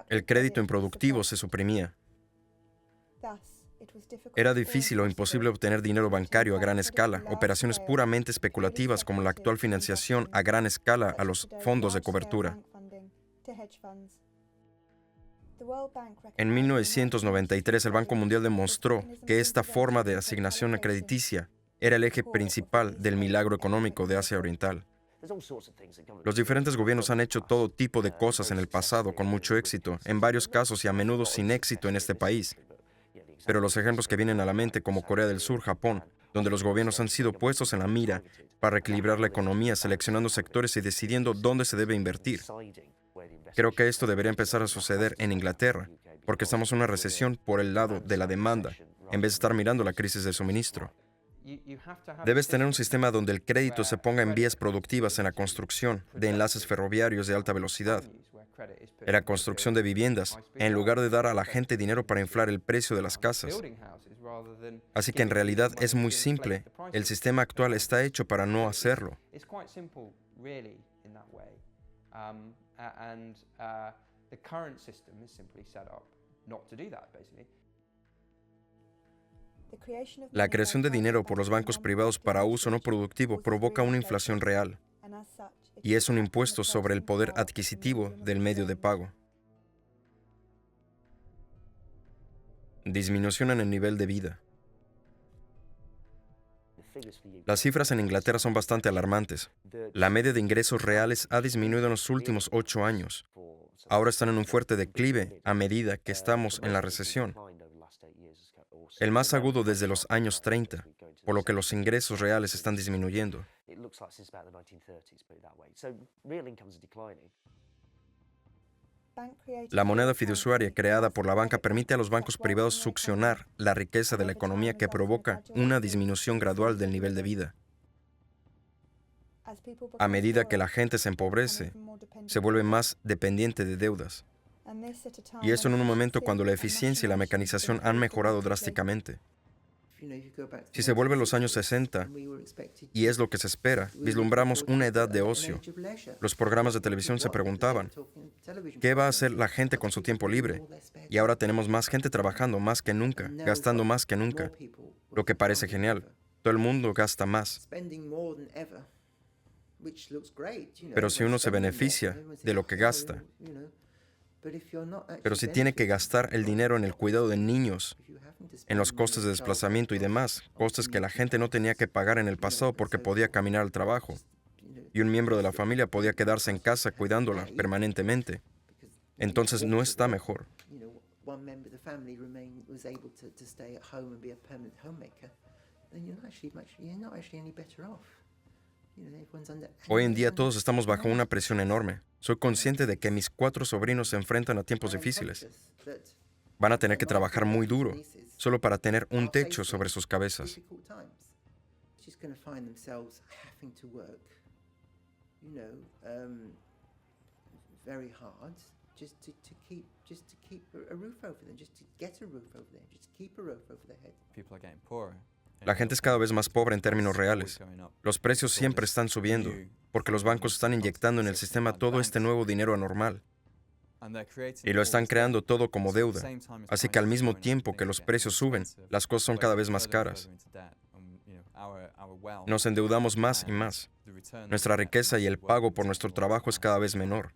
El crédito improductivo se suprimía. Era difícil o imposible obtener dinero bancario a gran escala, operaciones puramente especulativas como la actual financiación a gran escala a los fondos de cobertura. En 1993, el Banco Mundial demostró que esta forma de asignación crediticia era el eje principal del milagro económico de Asia Oriental. Los diferentes gobiernos han hecho todo tipo de cosas en el pasado con mucho éxito, en varios casos y a menudo sin éxito en este país. Pero los ejemplos que vienen a la mente, como Corea del Sur, Japón, donde los gobiernos han sido puestos en la mira para equilibrar la economía, seleccionando sectores y decidiendo dónde se debe invertir. Creo que esto debería empezar a suceder en Inglaterra, porque estamos en una recesión por el lado de la demanda, en vez de estar mirando la crisis de suministro. Debes tener un sistema donde el crédito se ponga en vías productivas en la construcción de enlaces ferroviarios de alta velocidad, en la construcción de viviendas, en lugar de dar a la gente dinero para inflar el precio de las casas. Así que en realidad es muy simple. El sistema actual está hecho para no hacerlo. La creación de dinero por los bancos privados para uso no productivo provoca una inflación real, y es un impuesto sobre el poder adquisitivo del medio de pago. Disminución en el nivel de vida. Las cifras en Inglaterra son bastante alarmantes. La media de ingresos reales ha disminuido en los últimos 8 años. Ahora están en un fuerte declive a medida que estamos en la recesión, el más agudo desde los años 30, por lo que los ingresos reales están disminuyendo. La moneda fiduciaria creada por la banca permite a los bancos privados succionar la riqueza de la economía que provoca una disminución gradual del nivel de vida. A medida que la gente se empobrece, se vuelve más dependiente de deudas. Y eso en un momento cuando la eficiencia y la mecanización han mejorado drásticamente. Si se vuelven los años 60, y es lo que se espera, vislumbramos una edad de ocio. Los programas de televisión se preguntaban, ¿qué va a hacer la gente con su tiempo libre? Y ahora tenemos más gente trabajando más que nunca, gastando más que nunca, lo que parece genial. Todo el mundo gasta más. Pero si uno se beneficia de lo que gasta, pero si tiene que gastar el dinero en el cuidado de niños, en los costes de desplazamiento y demás, costes que la gente no tenía que pagar en el pasado porque podía caminar al trabajo, y un miembro de la familia podía quedarse en casa cuidándola permanentemente, entonces no está mejor. Hoy en día todos estamos bajo una presión enorme. Soy consciente de que mis 4 sobrinos se enfrentan a tiempos difíciles. Van a tener que trabajar muy duro, solo para tener un techo sobre sus cabezas. La gente es cada vez más pobre en términos reales. Los precios siempre están subiendo, porque los bancos están inyectando en el sistema todo este nuevo dinero anormal. Y lo están creando todo como deuda. Así que al mismo tiempo que los precios suben, las cosas son cada vez más caras. Nos endeudamos más y más. Nuestra riqueza y el pago por nuestro trabajo es cada vez menor.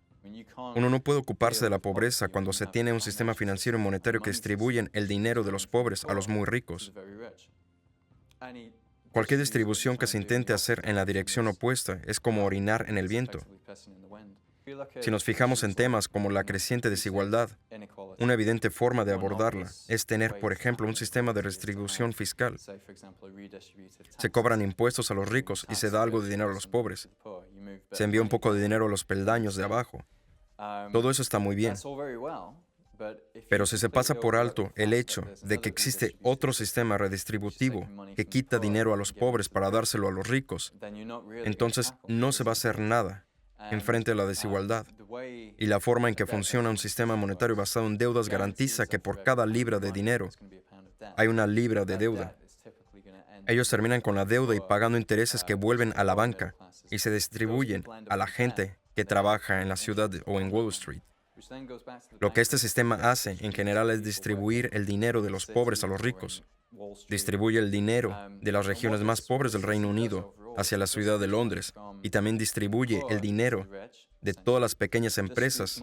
Uno no puede ocuparse de la pobreza cuando se tiene un sistema financiero y monetario que distribuyen el dinero de los pobres a los muy ricos. Cualquier distribución que se intente hacer en la dirección opuesta es como orinar en el viento. Si nos fijamos en temas como la creciente desigualdad, una evidente forma de abordarla es tener, por ejemplo, un sistema de redistribución fiscal. Se cobran impuestos a los ricos y se da algo de dinero a los pobres. Se envía un poco de dinero a los peldaños de abajo. Todo eso está muy bien. Pero si se pasa por alto el hecho de que existe otro sistema redistributivo que quita dinero a los pobres para dárselo a los ricos, entonces no se va a hacer nada enfrente a la desigualdad. Y la forma en que funciona un sistema monetario basado en deudas garantiza que por cada libra de dinero hay una libra de deuda. Ellos terminan con la deuda y pagando intereses que vuelven a la banca y se distribuyen a la gente que trabaja en la ciudad o en Wall Street. Lo que este sistema hace en general es distribuir el dinero de los pobres a los ricos. Distribuye el dinero de las regiones más pobres del Reino Unido hacia la ciudad de Londres y también distribuye el dinero de todas las pequeñas empresas,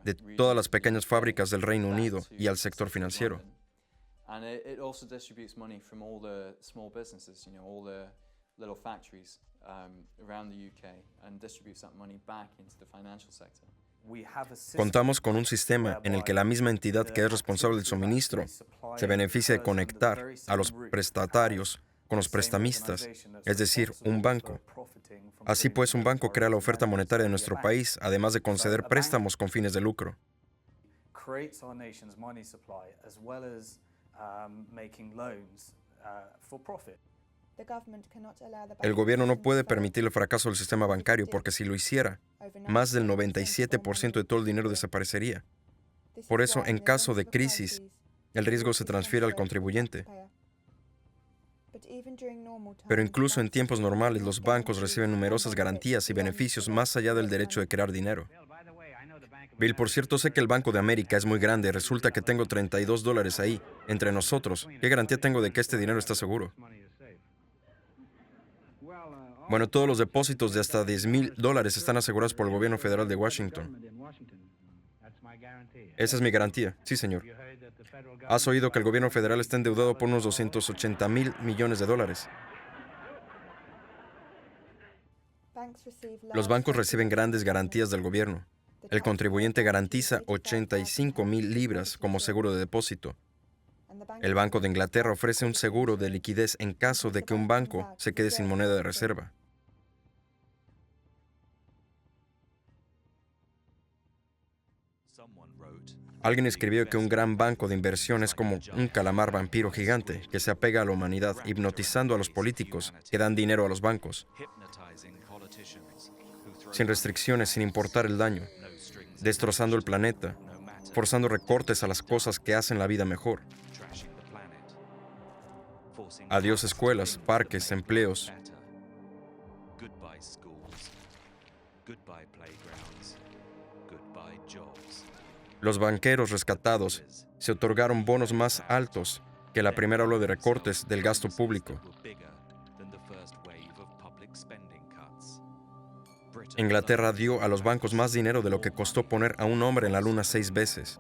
de todas las pequeñas fábricas del Reino Unido y al sector financiero. Contamos con un sistema en el que la misma entidad que es responsable del suministro se beneficia de conectar a los prestatarios con los prestamistas, es decir, un banco. Así pues, un banco crea la oferta monetaria de nuestro país, además de conceder préstamos con fines de lucro. El gobierno no puede permitir el fracaso del sistema bancario porque si lo hiciera, más del 97% de todo el dinero desaparecería. Por eso, en caso de crisis, el riesgo se transfiere al contribuyente. Pero incluso en tiempos normales, los bancos reciben numerosas garantías y beneficios más allá del derecho de crear dinero. Bill, por cierto, sé que el Banco de América es muy grande. Resulta que tengo $32 ahí, entre nosotros. ¿Qué garantía tengo de que este dinero está seguro? Bueno, todos los depósitos de hasta $10,000 están asegurados por el gobierno federal de Washington. Esa es mi garantía. Sí, señor. Has oído que el gobierno federal está endeudado por unos 280,000 millones de dólares. Los bancos reciben grandes garantías del gobierno. El contribuyente garantiza 85,000 libras como seguro de depósito. El Banco de Inglaterra ofrece un seguro de liquidez en caso de que un banco se quede sin moneda de reserva. Alguien escribió que un gran banco de inversión es como un calamar vampiro gigante que se apega a la humanidad, hipnotizando a los políticos que dan dinero a los bancos, sin restricciones, sin importar el daño, destrozando el planeta, forzando recortes a las cosas que hacen la vida mejor. Adiós escuelas, parques, empleos. Los banqueros rescatados se otorgaron bonos más altos que la primera ola de recortes del gasto público. Inglaterra dio a los bancos más dinero de lo que costó poner a un hombre en la luna 6 veces.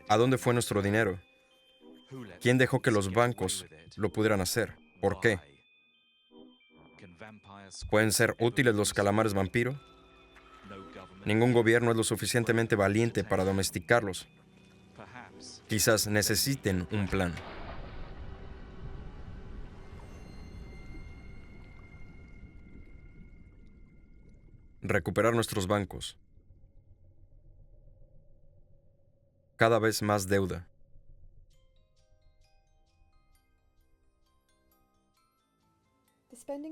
¿A dónde fue nuestro dinero? ¿Quién dejó que los bancos lo pudieran hacer? ¿Por qué? ¿Pueden ser útiles los calamares vampiro? Ningún gobierno es lo suficientemente valiente para domesticarlos. Quizás necesiten un plan. Recuperar nuestros bancos. Cada vez más deuda.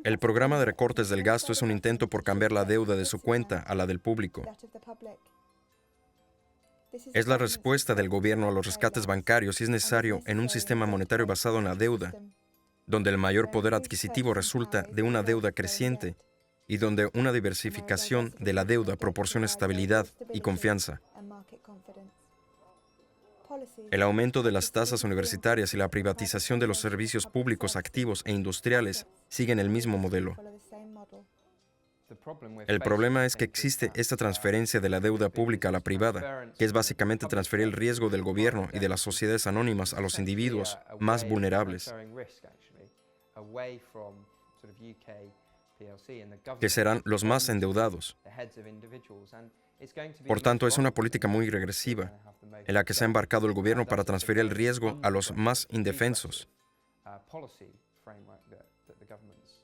El programa de recortes del gasto es un intento por cambiar la deuda de su cuenta a la del público. Es la respuesta del gobierno a los rescates bancarios y es necesario en un sistema monetario basado en la deuda, donde el mayor poder adquisitivo resulta de una deuda creciente y donde una diversificación de la deuda proporciona estabilidad y confianza. El aumento de las tasas universitarias y la privatización de los servicios públicos activos e industriales siguen el mismo modelo. El problema es que existe esta transferencia de la deuda pública a la privada, que es básicamente transferir el riesgo del gobierno y de las sociedades anónimas a los individuos más vulnerables, que serán los más endeudados. Por tanto, es una política muy regresiva, en la que se ha embarcado el gobierno para transferir el riesgo a los más indefensos.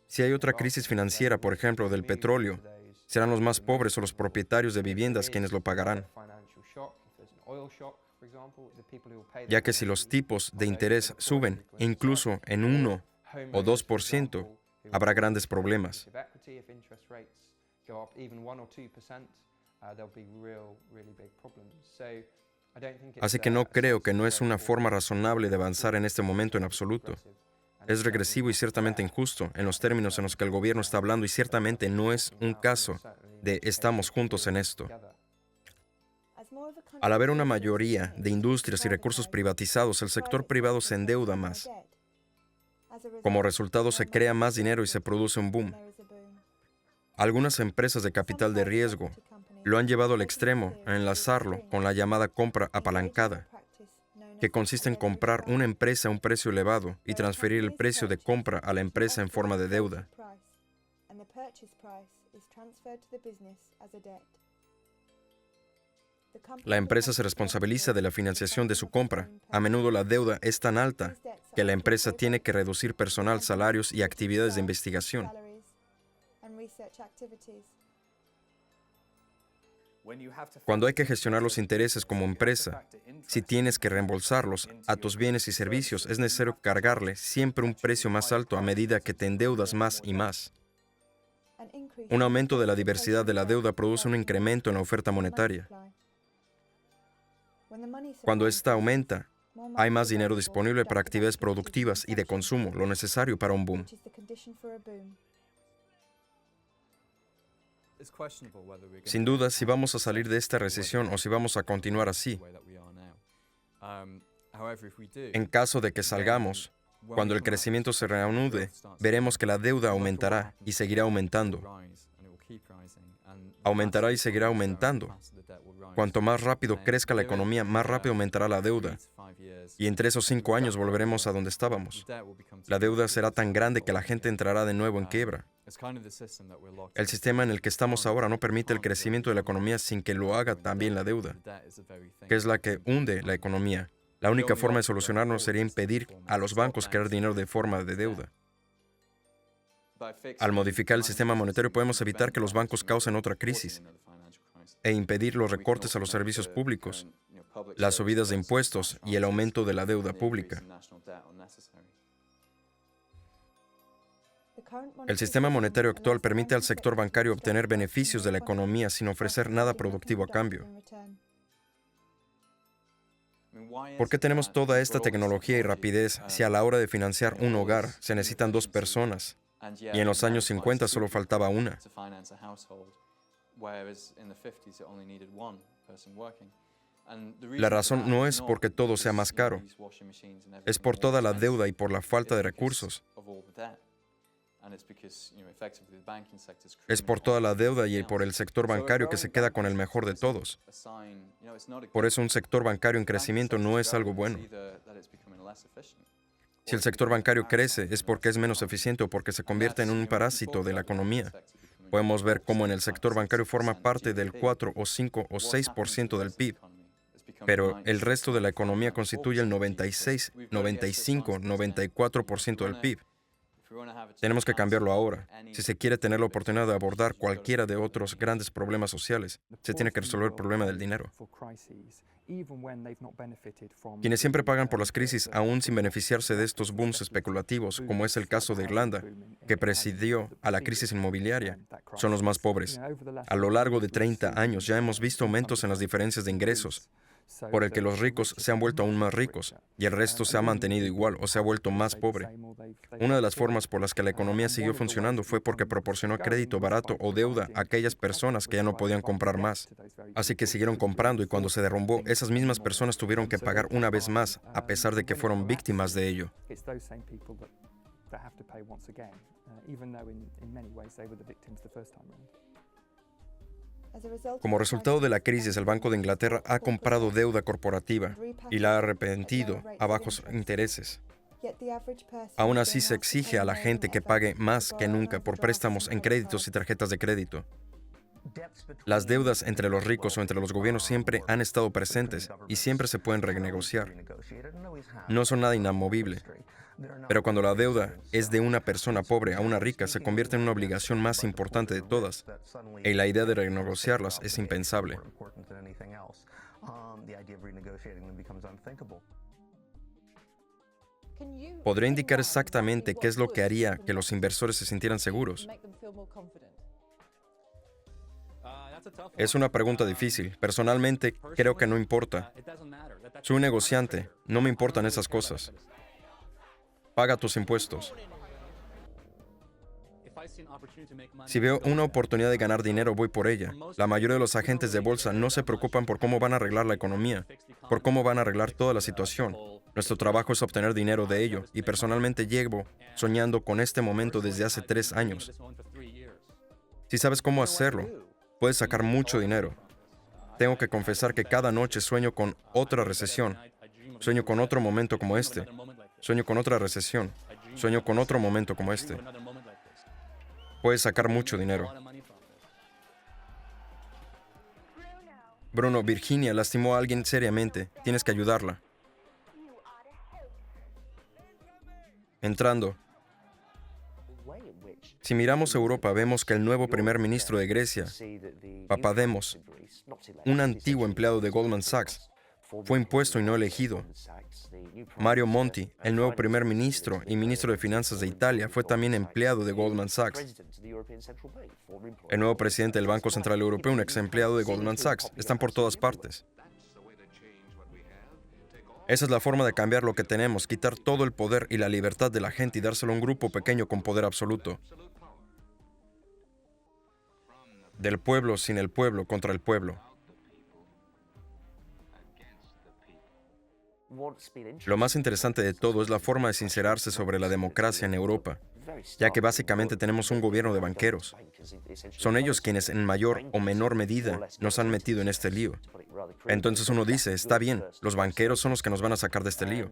Si hay otra crisis financiera, por ejemplo, del petróleo, serán los más pobres o los propietarios de viviendas quienes lo pagarán. Ya que si los tipos de interés suben, incluso en 1 o 2%, habrá grandes problemas. Así que no creo que no es una forma razonable de avanzar en este momento en absoluto. Es regresivo y ciertamente injusto en los términos en los que el gobierno está hablando y ciertamente no es un caso de estamos juntos en esto. Al haber una mayoría de industrias y recursos privatizados, el sector privado se endeuda más. Como resultado, se crea más dinero y se produce un boom. Algunas empresas de capital de riesgo lo han llevado al extremo a enlazarlo con la llamada compra apalancada, que consiste en comprar una empresa a un precio elevado y transferir el precio de compra a la empresa en forma de deuda. La empresa se responsabiliza de la financiación de su compra. A menudo la deuda es tan alta que la empresa tiene que reducir personal, salarios y actividades de investigación. Cuando hay que gestionar los intereses como empresa, si tienes que reembolsarlos a tus bienes y servicios, es necesario cargarle siempre un precio más alto a medida que te endeudas más y más. Un aumento de la diversidad de la deuda produce un incremento en la oferta monetaria. Cuando esta aumenta, hay más dinero disponible para actividades productivas y de consumo, lo necesario para un boom. Sin duda, si vamos a salir de esta recesión o si vamos a continuar así. En caso de que salgamos, cuando el crecimiento se reanude, veremos que la deuda aumentará y seguirá aumentando. Aumentará y seguirá aumentando. Cuanto más rápido crezca la economía, más rápido aumentará la deuda. Y entre esos 5 años volveremos a donde estábamos. La deuda será tan grande que la gente entrará de nuevo en quiebra. El sistema en el que estamos ahora no permite el crecimiento de la economía sin que lo haga también la deuda, que es la que hunde la economía. La única forma de solucionarlo sería impedir a los bancos crear dinero de forma de deuda. Al modificar el sistema monetario podemos evitar que los bancos causen otra crisis e impedir los recortes a los servicios públicos, las subidas de impuestos y el aumento de la deuda pública. El sistema monetario actual permite al sector bancario obtener beneficios de la economía sin ofrecer nada productivo a cambio. ¿Por qué tenemos toda esta tecnología y rapidez si a la hora de financiar un hogar se necesitan 2 personas y en los años 50 solo faltaba una? La razón no es porque todo sea más caro, es por toda la deuda y por la falta de recursos. Es por toda la deuda y por el sector bancario que se queda con el mejor de todos. Por eso un sector bancario en crecimiento no es algo bueno. Si el sector bancario crece es porque es menos eficiente o porque se convierte en un parásito de la economía. Podemos ver cómo en el sector bancario forma parte del 4 o 5 o 6% del PIB. Pero el resto de la economía constituye el 96, 95, 94% del PIB. Tenemos que cambiarlo ahora. Si se quiere tener la oportunidad de abordar cualquiera de otros grandes problemas sociales, se tiene que resolver el problema del dinero. Quienes siempre pagan por las crisis, aún sin beneficiarse de estos booms especulativos, como es el caso de Irlanda, que presidió a la crisis inmobiliaria, son los más pobres. A lo largo de 30 años ya hemos visto aumentos en las diferencias de ingresos, por el que los ricos se han vuelto aún más ricos y el resto se ha mantenido igual o se ha vuelto más pobre. Una de las formas por las que la economía siguió funcionando fue porque proporcionó crédito barato o deuda a aquellas personas que ya no podían comprar más. Así que siguieron comprando y cuando se derrumbó, esas mismas personas tuvieron que pagar una vez más, a pesar de que fueron víctimas de ello. Como resultado de la crisis, el Banco de Inglaterra ha comprado deuda corporativa y la ha arrepentido a bajos intereses. Aún así, se exige a la gente que pague más que nunca por préstamos en créditos y tarjetas de crédito. Las deudas entre los ricos o entre los gobiernos siempre han estado presentes y siempre se pueden renegociar. No son nada inamovible. Pero cuando la deuda es de una persona pobre a una rica, se convierte en una obligación más importante de todas. Y la idea de renegociarlas es impensable. ¿Podría indicar exactamente qué es lo que haría que los inversores se sintieran seguros? Es una pregunta difícil. Personalmente, creo que no importa. Soy un negociante. No me importan esas cosas. Paga tus impuestos. Si veo una oportunidad de ganar dinero, voy por ella. La mayoría de los agentes de bolsa no se preocupan por cómo van a arreglar la economía, por cómo van a arreglar toda la situación. Nuestro trabajo es obtener dinero de ello, y personalmente llevo soñando con este momento desde hace 3 años. Si sabes cómo hacerlo, puedes sacar mucho dinero. Tengo que confesar que cada noche sueño con otra recesión. Sueño con otro momento como este. Sueño con otra recesión. Sueño con otro momento como este. Puedes sacar mucho dinero. Bruno, Virginia lastimó a alguien seriamente. Tienes que ayudarla. Entrando. Si miramos Europa, vemos que el nuevo primer ministro de Grecia, Papademos, un antiguo empleado de Goldman Sachs, fue impuesto y no elegido. Mario Monti, el nuevo primer ministro y ministro de Finanzas de Italia, fue también empleado de Goldman Sachs. El nuevo presidente del Banco Central Europeo, un ex empleado de Goldman Sachs. Están por todas partes. Esa es la forma de cambiar lo que tenemos, quitar todo el poder y la libertad de la gente y dárselo a un grupo pequeño con poder absoluto. Del pueblo sin el pueblo contra el pueblo. Lo más interesante de todo es la forma de sincerarse sobre la democracia en Europa. ya que básicamente tenemos un gobierno de banqueros. Son ellos quienes en mayor o menor medida nos han metido en este lío. Entonces uno dice, está bien, los banqueros son los que nos van a sacar de este lío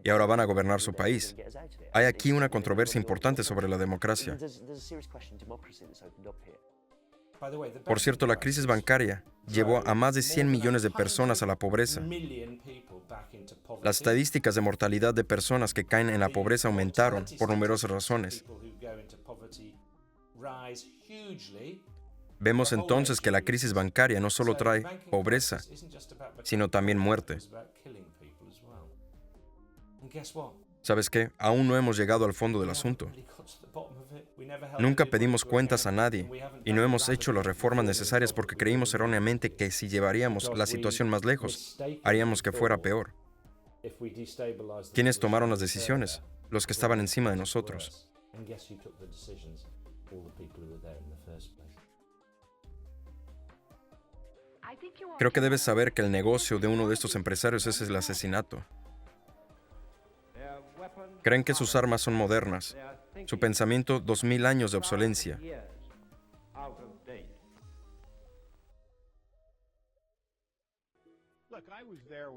y ahora van a gobernar su país. Hay aquí una controversia importante sobre la democracia. Por cierto, la crisis bancaria llevó a más de 100 millones de personas a la pobreza. Las estadísticas de mortalidad de personas que caen en la pobreza aumentaron por numerosas razones. Vemos entonces que la crisis bancaria no solo trae pobreza, sino también muerte. ¿Sabes qué? Aún no hemos llegado al fondo del asunto. Nunca pedimos cuentas a nadie y no hemos hecho las reformas necesarias porque creímos erróneamente que si llevaríamos la situación más lejos, haríamos que fuera peor. ¿Quiénes tomaron las decisiones? Los que estaban encima de nosotros. Creo que debes saber que el negocio de uno de estos empresarios es el asesinato. Creen que sus armas son modernas. Su pensamiento, 2000 años de obsolencia.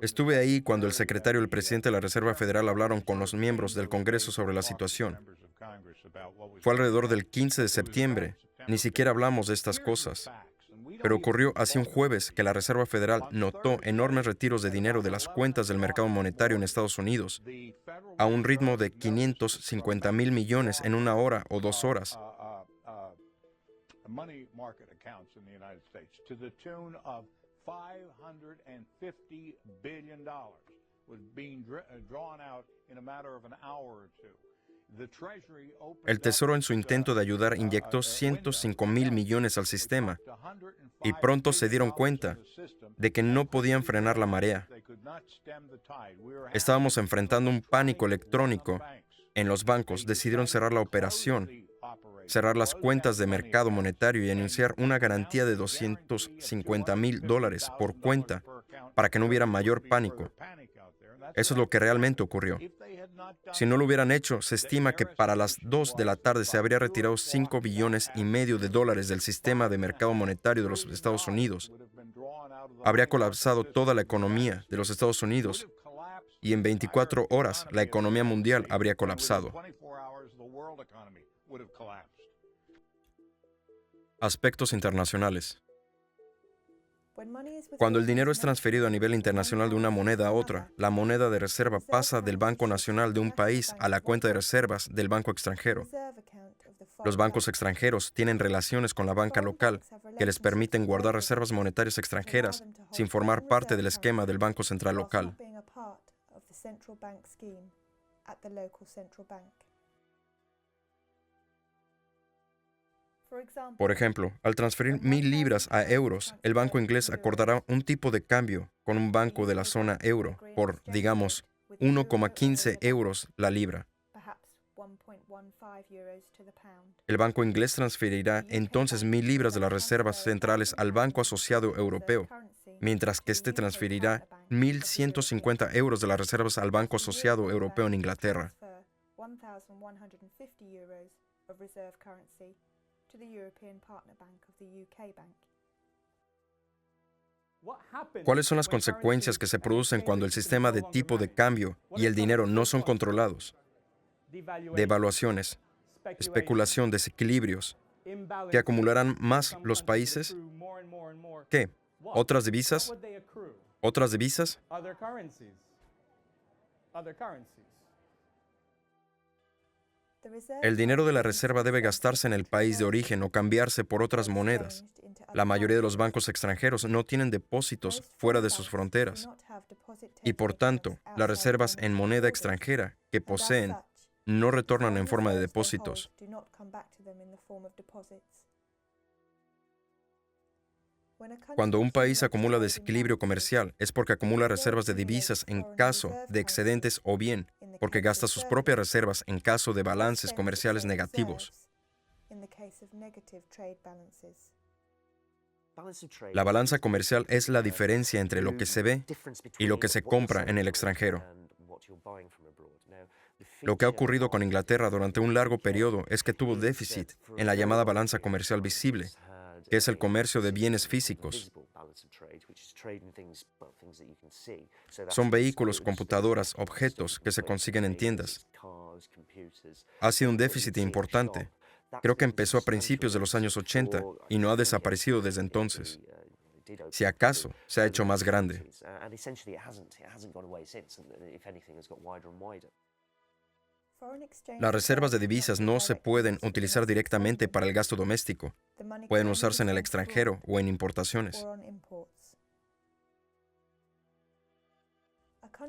Estuve ahí cuando el secretario y el presidente de la Reserva Federal hablaron con los miembros del Congreso sobre la situación. Fue alrededor del 15 de septiembre. Ni siquiera hablamos de estas cosas. Pero ocurrió hace un jueves que la Reserva Federal notó enormes retiros de dinero de las cuentas del mercado monetario en Estados Unidos a un ritmo de 550,000 millones en una hora o 2 horas. El Tesoro, en su intento de ayudar, inyectó 105,000 millones al sistema y pronto se dieron cuenta de que no podían frenar la marea. Estábamos enfrentando un pánico electrónico en los bancos. Decidieron cerrar la operación, cerrar las cuentas de mercado monetario y anunciar una garantía de $250,000 por cuenta para que no hubiera mayor pánico. Eso es lo que realmente ocurrió. Si no lo hubieran hecho, se estima que para las 2 de la tarde se habría retirado $5,5 billones del sistema de mercado monetario de los Estados Unidos. Habría colapsado toda la economía de los Estados Unidos y en 24 horas la economía mundial habría colapsado. Aspectos internacionales. Cuando el dinero es transferido a nivel internacional de una moneda a otra, la moneda de reserva pasa del Banco Nacional de un país a la cuenta de reservas del banco extranjero. Los bancos extranjeros tienen relaciones con la banca local que les permiten guardar reservas monetarias extranjeras sin formar parte del esquema del Banco Central local. Por ejemplo, al transferir 1,000 libras a euros, el banco inglés acordará un tipo de cambio con un banco de la zona euro por, digamos, 1,15 euros la libra. El banco inglés transferirá entonces 1,000 libras de las reservas centrales al Banco Asociado Europeo, mientras que este transferirá 1,150 euros de las reservas al Banco Asociado Europeo en Inglaterra. ¿Cuáles son las consecuencias que se producen cuando el sistema de tipo de cambio y el dinero no son controlados? Devaluaciones, especulación, desequilibrios, que acumularán más los países. ¿Qué? ¿Otras divisas? ¿Otras divisas? El dinero de la reserva debe gastarse en el país de origen o cambiarse por otras monedas. La mayoría de los bancos extranjeros no tienen depósitos fuera de sus fronteras y, por tanto, las reservas en moneda extranjera que poseen no retornan en forma de depósitos. Cuando un país acumula desequilibrio comercial, es porque acumula reservas de divisas en caso de excedentes o bien porque gasta sus propias reservas en caso de balances comerciales negativos. La balanza comercial es la diferencia entre lo que se ve y lo que se compra en el extranjero. Lo que ha ocurrido con Inglaterra durante un largo periodo es que tuvo déficit en la llamada balanza comercial visible, que es el comercio de bienes físicos. Son vehículos, computadoras, objetos que se consiguen en tiendas. Ha sido un déficit importante. Creo que empezó a principios de los años 80 y no ha desaparecido desde entonces. Si acaso, se ha hecho más grande. Las reservas de divisas no se pueden utilizar directamente para el gasto doméstico. Pueden usarse en el extranjero o en importaciones.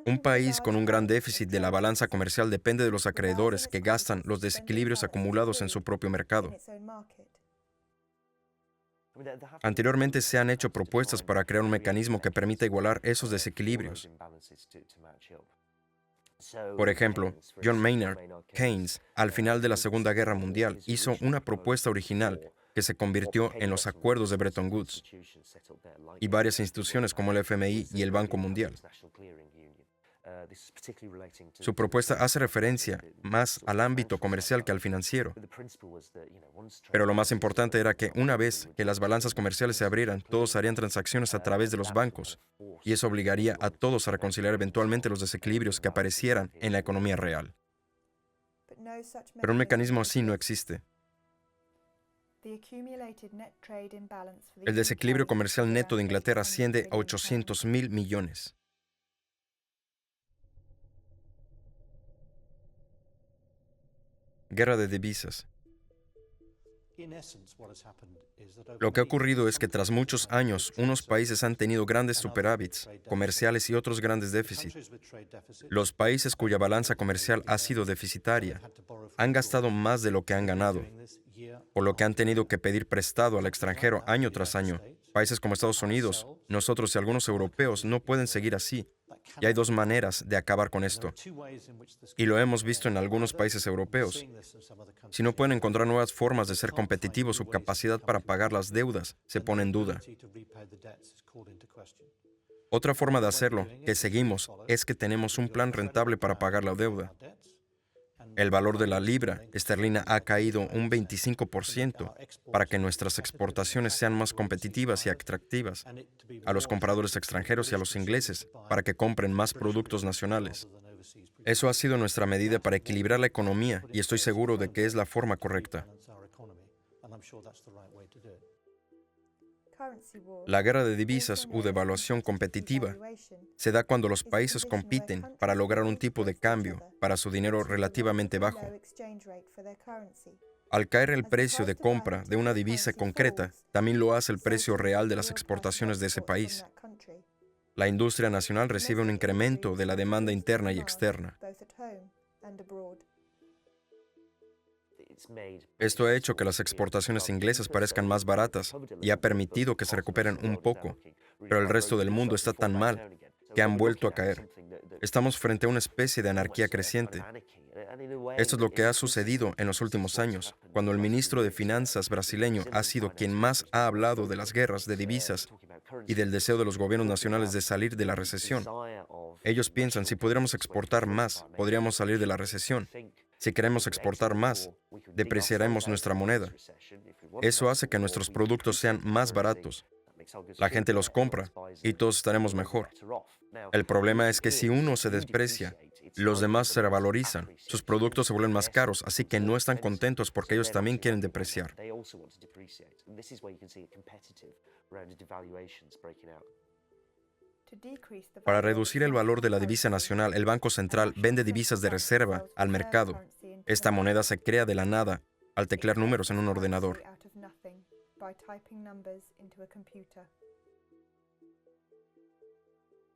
Un país con un gran déficit de la balanza comercial depende de los acreedores que gastan los desequilibrios acumulados en su propio mercado. Anteriormente se han hecho propuestas para crear un mecanismo que permita igualar esos desequilibrios. Por ejemplo, John Maynard Keynes, al final de la Segunda Guerra Mundial, hizo una propuesta original que se convirtió en los acuerdos de Bretton Woods y varias instituciones como el FMI y el Banco Mundial. Su propuesta hace referencia más al ámbito comercial que al financiero. Pero lo más importante era que una vez que las balanzas comerciales se abrieran, todos harían transacciones a través de los bancos, y eso obligaría a todos a reconciliar eventualmente los desequilibrios que aparecieran en la economía real. Pero un mecanismo así no existe. El desequilibrio comercial neto de Inglaterra asciende a 800.000 millones. Guerra de divisas. Lo que ha ocurrido es que tras muchos años, unos países han tenido grandes superávits comerciales y otros grandes déficits. Los países cuya balanza comercial ha sido deficitaria han gastado más de lo que han ganado, por lo que han tenido que pedir prestado al extranjero año tras año. Países como Estados Unidos, nosotros y algunos europeos no pueden seguir así. Y hay dos maneras de acabar con esto. Y lo hemos visto en algunos países europeos. Si no pueden encontrar nuevas formas de ser competitivos, su capacidad para pagar las deudas se pone en duda. Otra forma de hacerlo, que seguimos, es que tenemos un plan rentable para pagar la deuda. El valor de la libra esterlina ha caído un 25% para que nuestras exportaciones sean más competitivas y atractivas a los compradores extranjeros y a los ingleses para que compren más productos nacionales. Eso ha sido nuestra medida para equilibrar la economía y estoy seguro de que es la forma correcta. La guerra de divisas u devaluación competitiva se da cuando los países compiten para lograr un tipo de cambio para su dinero relativamente bajo. Al caer el precio de compra de una divisa concreta, también lo hace el precio real de las exportaciones de ese país. La industria nacional recibe un incremento de la demanda interna y externa. Esto ha hecho que las exportaciones inglesas parezcan más baratas y ha permitido que se recuperen un poco, pero el resto del mundo está tan mal que han vuelto a caer. Estamos frente a una especie de anarquía creciente. Esto es lo que ha sucedido en los últimos años, cuando el ministro de Finanzas brasileño ha sido quien más ha hablado de las guerras de divisas y del deseo de los gobiernos nacionales de salir de la recesión. Ellos piensan, si pudiéramos exportar más, podríamos salir de la recesión. Si queremos exportar más, depreciaremos nuestra moneda. Eso hace que nuestros productos sean más baratos. La gente los compra y todos estaremos mejor. El problema es que si uno se desprecia, los demás se revalorizan, sus productos se vuelven más caros, así que no están contentos porque ellos también quieren depreciar. Para reducir el valor de la divisa nacional, el Banco Central vende divisas de reserva al mercado. Esta moneda se crea de la nada al teclear números en un ordenador.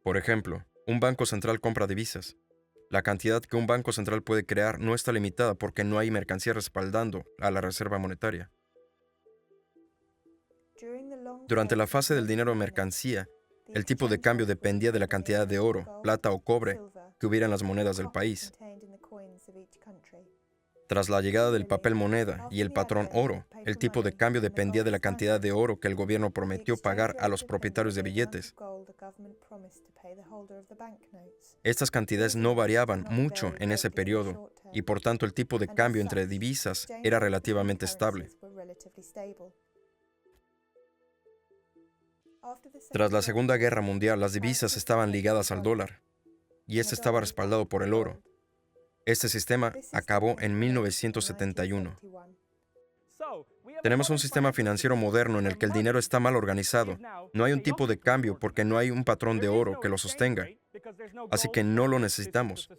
Por ejemplo, un banco central compra divisas. La cantidad que un banco central puede crear no está limitada porque no hay mercancía respaldando a la reserva monetaria. Durante la fase del dinero mercancía, el tipo de cambio dependía de la cantidad de oro, plata o cobre que hubiera en las monedas del país. Tras la llegada del papel moneda y el patrón oro, el tipo de cambio dependía de la cantidad de oro que el gobierno prometió pagar a los propietarios de billetes. Estas cantidades no variaban mucho en ese periodo y por tanto el tipo de cambio entre divisas era relativamente estable. Tras la Segunda Guerra Mundial, las divisas estaban ligadas al dólar y este estaba respaldado por el oro. Este sistema acabó en 1971. Tenemos un sistema financiero moderno en el que el dinero está mal organizado. No hay un tipo de cambio porque no hay un patrón de oro que lo sostenga. Así que no lo necesitamos.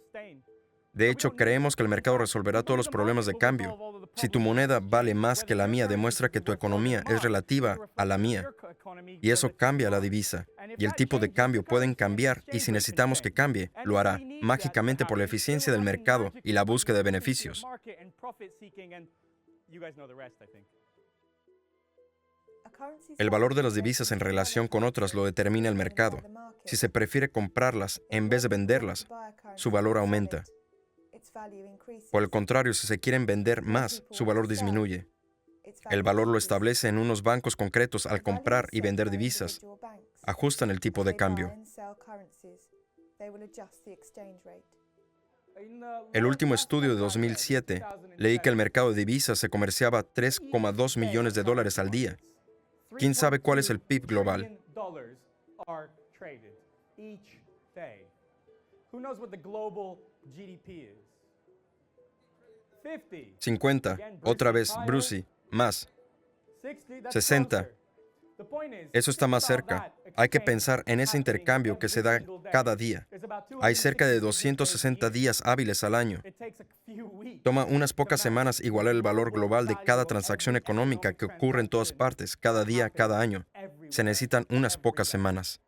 De hecho, creemos que el mercado resolverá todos los problemas de cambio. Si tu moneda vale más que la mía, demuestra que tu economía es relativa a la mía. Y eso cambia la divisa. Y el tipo de cambio pueden cambiar, y si necesitamos que cambie, lo hará, mágicamente por la eficiencia del mercado y la búsqueda de beneficios. El valor de las divisas en relación con otras lo determina el mercado. Si se prefiere comprarlas en vez de venderlas, su valor aumenta. Por el contrario, si se quieren vender más, su valor disminuye. El valor lo establece en unos bancos concretos al comprar y vender divisas. Ajustan el tipo de cambio. El último estudio de 2007, leí que el mercado de divisas se comerciaba 3,2 millones de dólares al día. ¿Quién sabe cuál es el PIB global? 50. Otra vez, Brucey. Más. 60. Eso está más cerca. Hay que pensar en ese intercambio que se da cada día. Hay cerca de 260 días hábiles al año. Toma unas pocas semanas igualar el valor global de cada transacción económica que ocurre en todas partes, cada día, cada año. Se necesitan unas pocas semanas.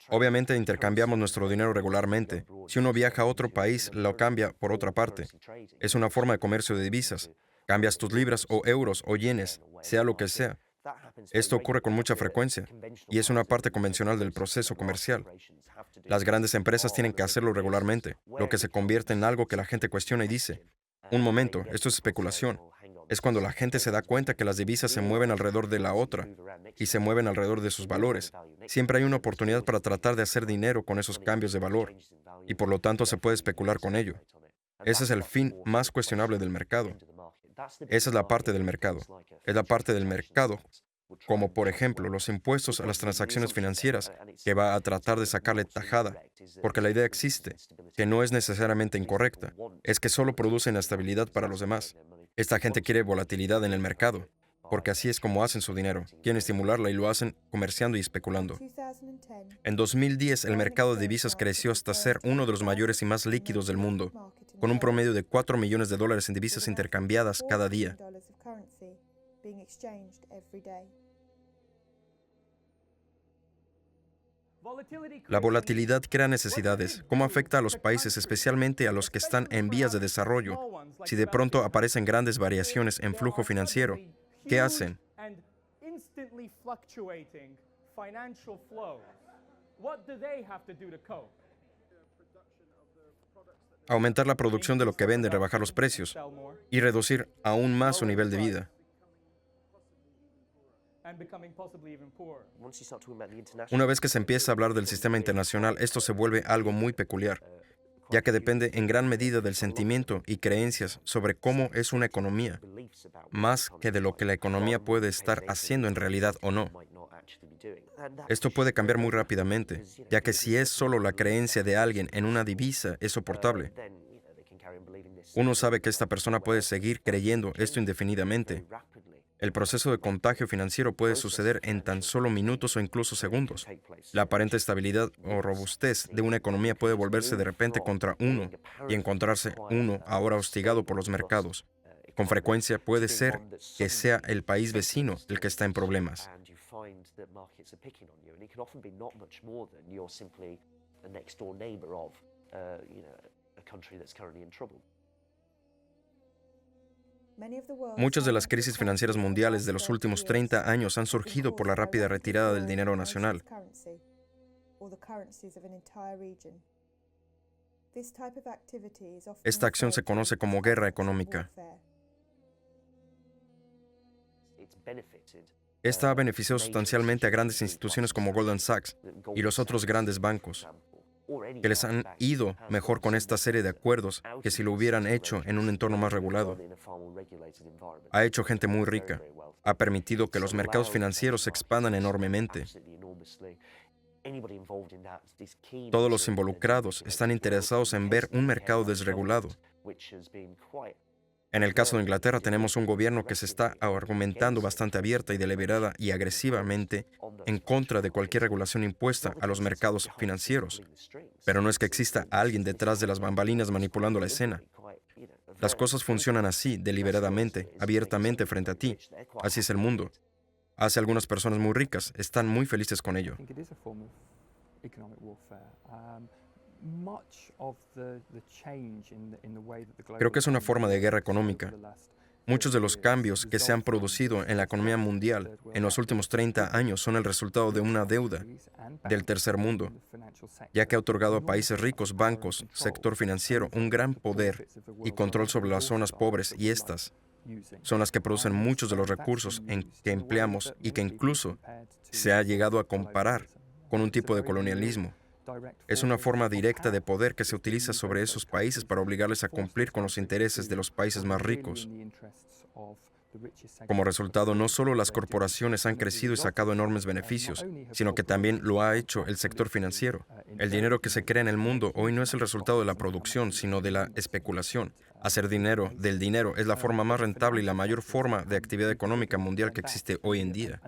Obviamente intercambiamos nuestro dinero regularmente. Si uno viaja a otro país, lo cambia por otra parte. Es una forma de comercio de divisas. Cambias tus libras o euros o yenes, sea lo que sea. Esto ocurre con mucha frecuencia y es una parte convencional del proceso comercial. Las grandes empresas tienen que hacerlo regularmente, lo que se convierte en algo que la gente cuestiona y dice, un momento, esto es especulación. Es cuando la gente se da cuenta que las divisas se mueven alrededor de la otra y se mueven alrededor de sus valores. Siempre hay una oportunidad para tratar de hacer dinero con esos cambios de valor y por lo tanto se puede especular con ello. Ese es el fin más cuestionable del mercado. Esa es la parte del mercado. Es la parte del mercado, como por ejemplo los impuestos a las transacciones financieras, que va a tratar de sacarle tajada, porque la idea existe, que no es necesariamente incorrecta, es que solo produce inestabilidad para los demás. Esta gente quiere volatilidad en el mercado, porque así es como hacen su dinero. Quieren estimularla y lo hacen comerciando y especulando. En 2010, el mercado de divisas creció hasta ser uno de los mayores y más líquidos del mundo, con un promedio de 4 millones de dólares en divisas intercambiadas cada día. La volatilidad crea necesidades. ¿Cómo afecta a los países, especialmente a los que están en vías de desarrollo? Si de pronto aparecen grandes variaciones en flujo financiero, ¿qué hacen? Aumentar la producción de lo que venden, rebajar los precios y reducir aún más su nivel de vida. Una vez que se empieza a hablar del sistema internacional, esto se vuelve algo muy peculiar, ya que depende en gran medida del sentimiento y creencias sobre cómo es una economía, más que de lo que la economía puede estar haciendo en realidad o no. Esto puede cambiar muy rápidamente, ya que si es solo la creencia de alguien en una divisa es soportable. Uno sabe que esta persona puede seguir creyendo esto indefinidamente. El proceso de contagio financiero puede suceder en tan solo minutos o incluso segundos. La aparente estabilidad o robustez de una economía puede volverse de repente contra uno y encontrarse uno ahora hostigado por los mercados. Con frecuencia puede ser que sea el país vecino el que está en problemas. Muchas de las crisis financieras mundiales de los últimos 30 años han surgido por la rápida retirada del dinero nacional. Esta acción se conoce como guerra económica. Esta ha beneficiado sustancialmente a grandes instituciones como Goldman Sachs y los otros grandes bancos, que les han ido mejor con esta serie de acuerdos que si lo hubieran hecho en un entorno más regulado. Ha hecho gente muy rica. Ha permitido que los mercados financieros se expandan enormemente. Todos los involucrados están interesados en ver un mercado desregulado. En el caso de Inglaterra tenemos un gobierno que se está argumentando bastante abierta y deliberada y agresivamente en contra de cualquier regulación impuesta a los mercados financieros. Pero no es que exista alguien detrás de las bambalinas manipulando la escena. Las cosas funcionan así, deliberadamente, abiertamente frente a ti. Así es el mundo. Hace algunas personas muy ricas, están muy felices con ello. Creo que es una forma de guerra económica. Muchos de los cambios que se han producido en la economía mundial en los últimos 30 años son el resultado de una deuda del tercer mundo, ya que ha otorgado a países ricos, bancos, sector financiero, un gran poder y control sobre las zonas pobres, y estas son las que producen muchos de los recursos que empleamos y que incluso se ha llegado a comparar con un tipo de colonialismo. Es una forma directa de poder que se utiliza sobre esos países para obligarles a cumplir con los intereses de los países más ricos. Como resultado, no solo las corporaciones han crecido y sacado enormes beneficios, sino que también lo ha hecho el sector financiero. El dinero que se crea en el mundo hoy no es el resultado de la producción, sino de la especulación. Hacer dinero del dinero es la forma más rentable y la mayor forma de actividad económica mundial que existe hoy en día.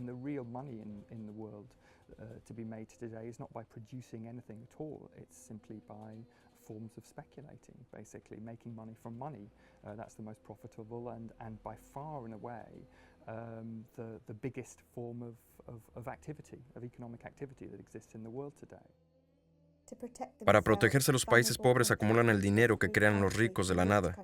To be made today is not by producing anything at all. It's simply by forms of speculating, basically making money from money. That's the most profitable and by far and away the biggest form of activity, of economic activity that exists in the world today. Para protegerse, los países pobres acumulan el dinero que crean los ricos de la nada.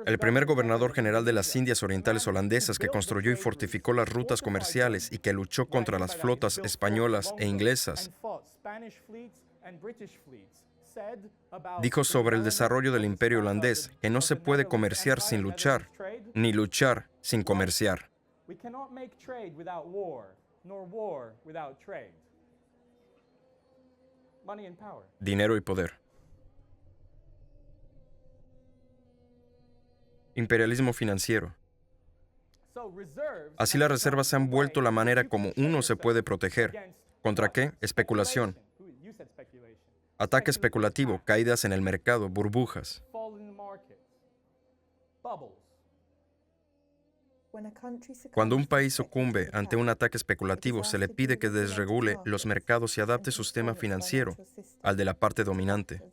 El primer gobernador general de las Indias Orientales holandesas que construyó y fortificó las rutas comerciales y que luchó contra las flotas españolas e inglesas, dijo sobre el desarrollo del imperio holandés que no se puede comerciar sin luchar, ni luchar sin comerciar. Dinero y poder. Imperialismo financiero. Así las reservas se han vuelto la manera como uno se puede proteger. ¿Contra qué? Especulación. Ataque especulativo, caídas en el mercado, burbujas. Cuando un país sucumbe ante un ataque especulativo, se le pide que desregule los mercados y adapte su sistema financiero al de la parte dominante.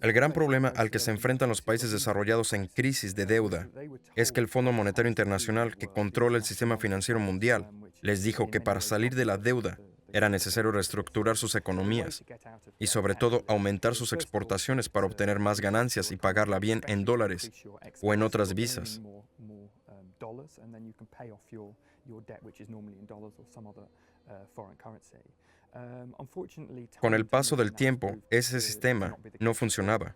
El gran problema al que se enfrentan los países desarrollados en crisis de deuda es que el Fondo Monetario Internacional, que controla el sistema financiero mundial, les dijo que para salir de la deuda era necesario reestructurar sus economías y sobre todo aumentar sus exportaciones para obtener más ganancias y pagarla bien en dólares o en otras divisas. Con el paso del tiempo, ese sistema no funcionaba.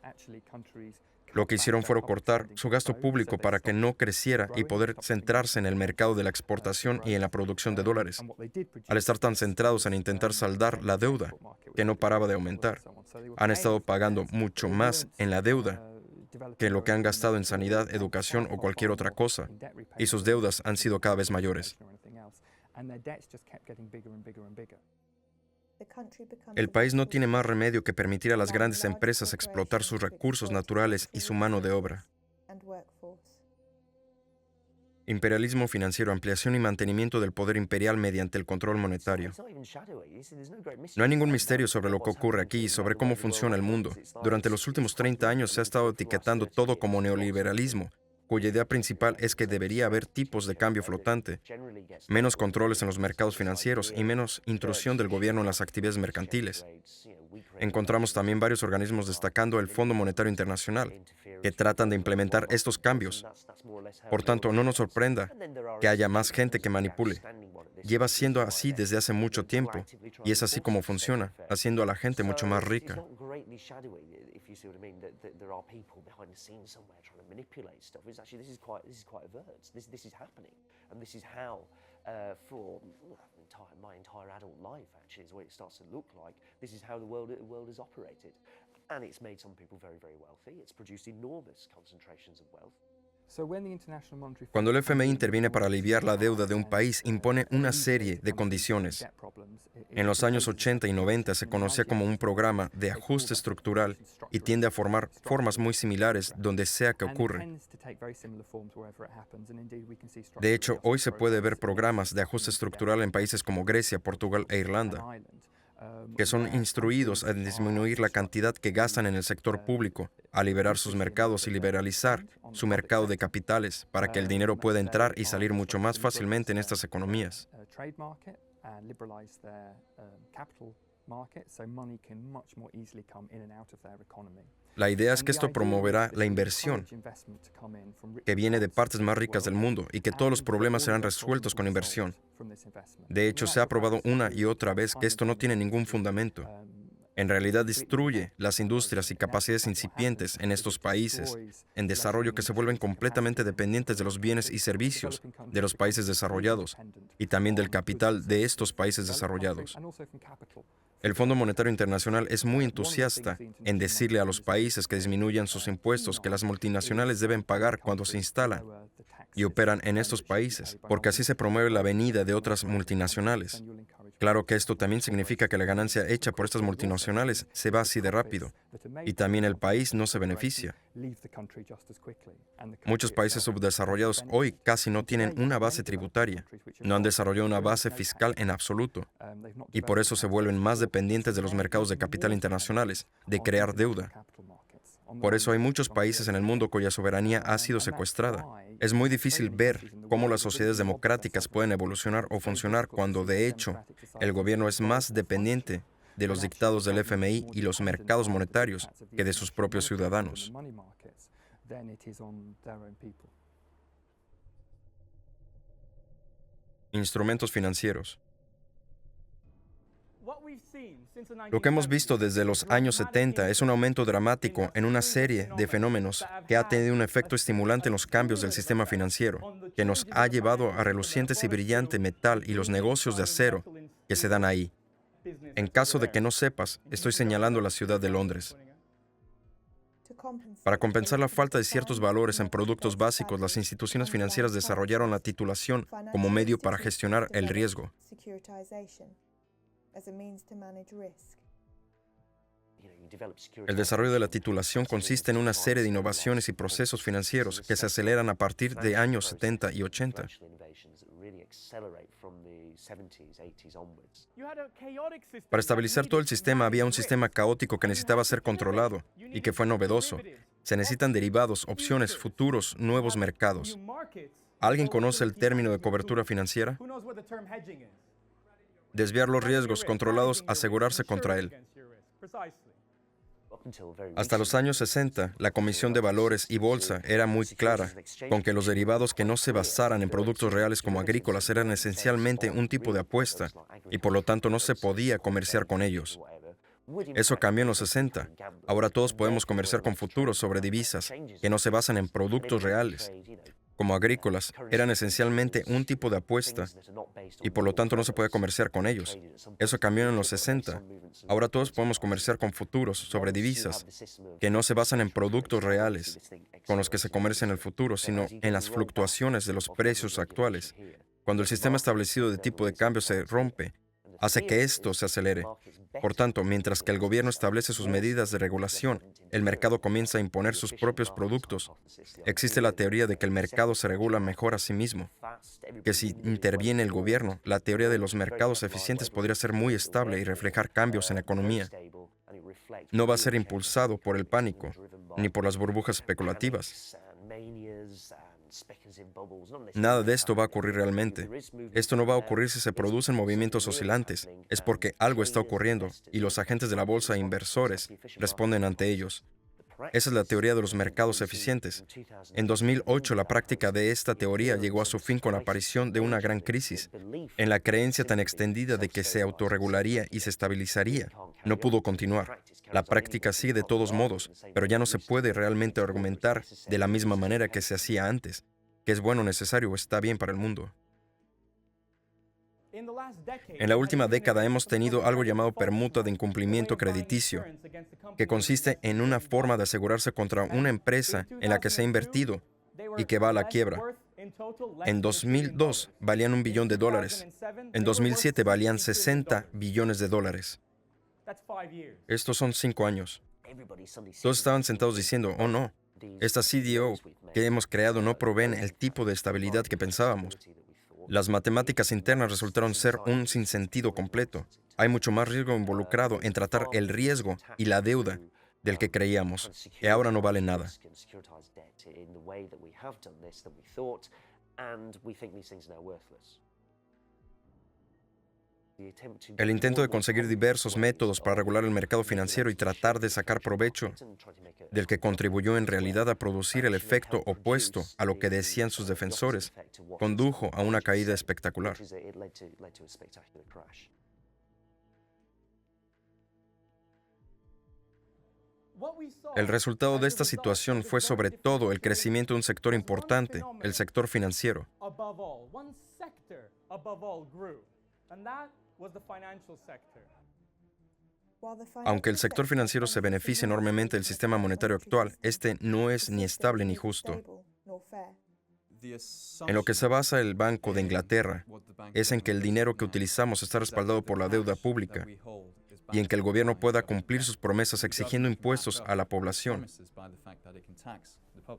Lo que hicieron fue cortar su gasto público para que no creciera y poder centrarse en el mercado de la exportación y en la producción de dólares, al estar tan centrados en intentar saldar la deuda, que no paraba de aumentar. Han estado pagando mucho más en la deuda que lo que han gastado en sanidad, educación o cualquier otra cosa, y sus deudas han sido cada vez mayores. El país no tiene más remedio que permitir a las grandes empresas explotar sus recursos naturales y su mano de obra. Imperialismo financiero, ampliación y mantenimiento del poder imperial mediante el control monetario. No hay ningún misterio sobre lo que ocurre aquí y sobre cómo funciona el mundo. Durante los últimos 30 años se ha estado etiquetando todo como neoliberalismo, cuya idea principal es que debería haber tipos de cambio flotante, menos controles en los mercados financieros y menos intrusión del gobierno en las actividades mercantiles. Encontramos también varios organismos destacando el Fondo Monetario Internacional, que tratan de implementar estos cambios. Por tanto, no nos sorprenda que haya más gente que manipule. Lleva siendo así desde hace mucho tiempo, y es así como funciona, haciendo a la gente mucho más rica. slightly shadowy, if you see what I mean, that there are people behind the scenes somewhere trying to manipulate stuff. It's actually, this is quite overt. This is happening, and this is how, for my entire adult life, actually, is the way it starts to look like. This is how the world is operated, and it's made some people very, very wealthy. It's produced enormous concentrations of wealth. Cuando el FMI interviene para aliviar la deuda de un país, impone una serie de condiciones. En los años 80 y 90 se conocía como un programa de ajuste estructural y tiende a formar formas muy similares donde sea que ocurre. De hecho, hoy se puede ver programas de ajuste estructural en países como Grecia, Portugal e Irlanda, que son instruidos a disminuir la cantidad que gastan en el sector público, a liberar sus mercados y liberalizar su mercado de capitales para que el dinero pueda entrar y salir mucho más fácilmente en estas economías. La idea es que esto promoverá la inversión que viene de partes más ricas del mundo y que todos los problemas serán resueltos con inversión. De hecho, se ha probado una y otra vez que esto no tiene ningún fundamento. En realidad destruye las industrias y capacidades incipientes en estos países en desarrollo que se vuelven completamente dependientes de los bienes y servicios de los países desarrollados y también del capital de estos países desarrollados. El Fondo Monetario Internacional es muy entusiasta en decirle a los países que disminuyan sus impuestos que las multinacionales deben pagar cuando se instalan y operan en estos países, porque así se promueve la venida de otras multinacionales. Claro que esto también significa que la ganancia hecha por estas multinacionales se va así de rápido, y también el país no se beneficia. Muchos países subdesarrollados hoy casi no tienen una base tributaria, no han desarrollado una base fiscal en absoluto, y por eso se vuelven más dependientes de los mercados de capital internacionales, de crear deuda. Por eso hay muchos países en el mundo cuya soberanía ha sido secuestrada. Es muy difícil ver cómo las sociedades democráticas pueden evolucionar o funcionar cuando, de hecho, el gobierno es más dependiente de los dictados del FMI y los mercados monetarios que de sus propios ciudadanos. Instrumentos financieros. Lo que hemos visto desde los años 70 es un aumento dramático en una serie de fenómenos que ha tenido un efecto estimulante en los cambios del sistema financiero, que nos ha llevado a relucientes y brillante metal y los negocios de acero que se dan ahí. En caso de que no sepas, estoy señalando la ciudad de Londres. Para compensar la falta de ciertos valores en productos básicos, las instituciones financieras desarrollaron la titulación como medio para gestionar el riesgo. El desarrollo de la titulación consiste en una serie de innovaciones y procesos financieros que se aceleran a partir de años 70 y 80. Para estabilizar todo el sistema había un sistema caótico que necesitaba ser controlado y que fue novedoso. Se necesitan derivados, opciones, futuros, nuevos mercados. ¿Alguien conoce el término de cobertura financiera? Desviar los riesgos controlados, asegurarse contra él. Hasta los años 60, la Comisión de Valores y Bolsa era muy clara con que los derivados que no se basaran en productos reales como agrícolas eran esencialmente un tipo de apuesta y por lo tanto no se podía comerciar con ellos. Eso cambió en los 60. Ahora todos podemos comerciar con futuros sobre divisas que no se basan en productos reales. Como agrícolas, eran esencialmente un tipo de apuesta y por lo tanto no se puede comerciar con ellos. Eso cambió en los 60. Ahora todos podemos comerciar con futuros sobre divisas que no se basan en productos reales con los que se comercia en el futuro, sino en las fluctuaciones de los precios actuales. Cuando el sistema establecido de tipo de cambio se rompe, hace que esto se acelere. Por tanto, mientras que el gobierno establece sus medidas de regulación, el mercado comienza a imponer sus propios productos. Existe la teoría de que el mercado se regula mejor a sí mismo, que si interviene el gobierno, la teoría de los mercados eficientes podría ser muy estable y reflejar cambios en la economía. No va a ser impulsado por el pánico, ni por las burbujas especulativas. Nada de esto va a ocurrir realmente. Esto no va a ocurrir si se producen movimientos oscilantes. Es porque algo está ocurriendo y los agentes de la bolsa e inversores responden ante ellos. Esa es la teoría de los mercados eficientes. En 2008, la práctica de esta teoría llegó a su fin con la aparición de una gran crisis. En la creencia tan extendida de que se autorregularía y se estabilizaría, no pudo continuar. La práctica sigue de todos modos, pero ya no se puede realmente argumentar de la misma manera que se hacía antes, que es bueno, necesario o está bien para el mundo. En la última década hemos tenido algo llamado permuta de incumplimiento crediticio, que consiste en una forma de asegurarse contra una empresa en la que se ha invertido y que va a la quiebra. En 2002 valían $1 billón. En 2007 valían $60 billones. Estos son 5 años. Todos estaban sentados diciendo, oh no, esta CDO que hemos creado no proveen el tipo de estabilidad que pensábamos. Las matemáticas internas resultaron ser un sinsentido completo. Hay mucho más riesgo involucrado en tratar el riesgo y la deuda del que creíamos, y ahora no vale nada. El intento de conseguir diversos métodos para regular el mercado financiero y tratar de sacar provecho del que contribuyó en realidad a producir el efecto opuesto a lo que decían sus defensores, condujo a una caída espectacular. El resultado de esta situación fue sobre todo el crecimiento de un sector importante, el sector financiero. Aunque el sector financiero se beneficia enormemente del sistema monetario actual, este no es ni estable ni justo. En lo que se basa el Banco de Inglaterra es en que el dinero que utilizamos está respaldado por la deuda pública y en que el gobierno pueda cumplir sus promesas exigiendo impuestos a la población.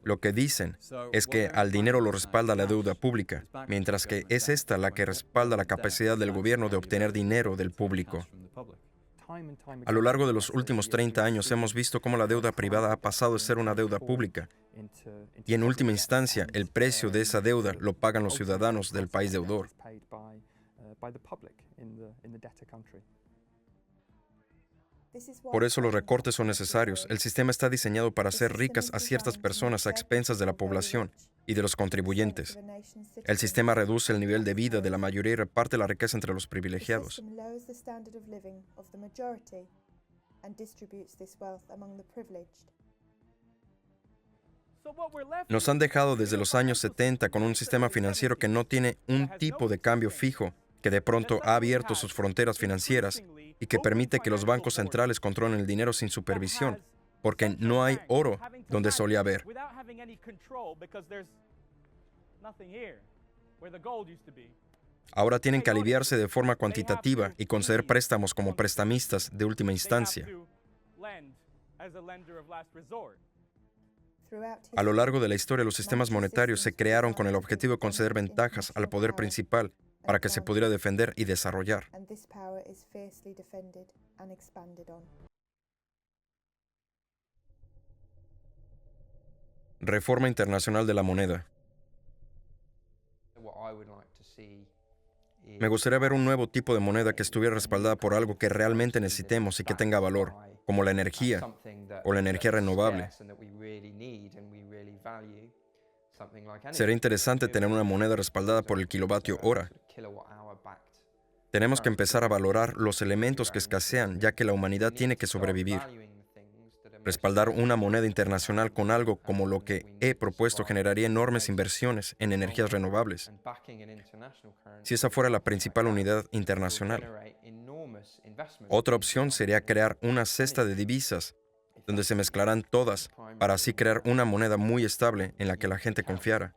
Lo que dicen es que al dinero lo respalda la deuda pública, mientras que es esta la que respalda la capacidad del gobierno de obtener dinero del público. A lo largo de los últimos 30 años hemos visto cómo la deuda privada ha pasado de ser una deuda pública y en última instancia el precio de esa deuda lo pagan los ciudadanos del país deudor. Por eso los recortes son necesarios. El sistema está diseñado para hacer ricas a ciertas personas a expensas de la población y de los contribuyentes. El sistema reduce el nivel de vida de la mayoría y reparte la riqueza entre los privilegiados. Nos han dejado desde los años 70 con un sistema financiero que no tiene un tipo de cambio fijo, que de pronto ha abierto sus fronteras financieras y que permite que los bancos centrales controlen el dinero sin supervisión, porque no hay oro donde solía haber. Ahora tienen que aliviarse de forma cuantitativa y conceder préstamos como prestamistas de última instancia. A lo largo de la historia, los sistemas monetarios se crearon con el objetivo de conceder ventajas al poder principal para que se pudiera defender y desarrollar. Reforma internacional de la moneda. Me gustaría ver un nuevo tipo de moneda que estuviera respaldada por algo que realmente necesitemos y que tenga valor, como la energía o la energía renovable. Sería interesante tener una moneda respaldada por el kilovatio hora. Tenemos que empezar a valorar los elementos que escasean, ya que la humanidad tiene que sobrevivir. Respaldar una moneda internacional con algo como lo que he propuesto generaría enormes inversiones en energías renovables. Si esa fuera la principal unidad internacional. Otra opción sería crear una cesta de divisas, donde se mezclarán todas, para así crear una moneda muy estable en la que la gente confiara.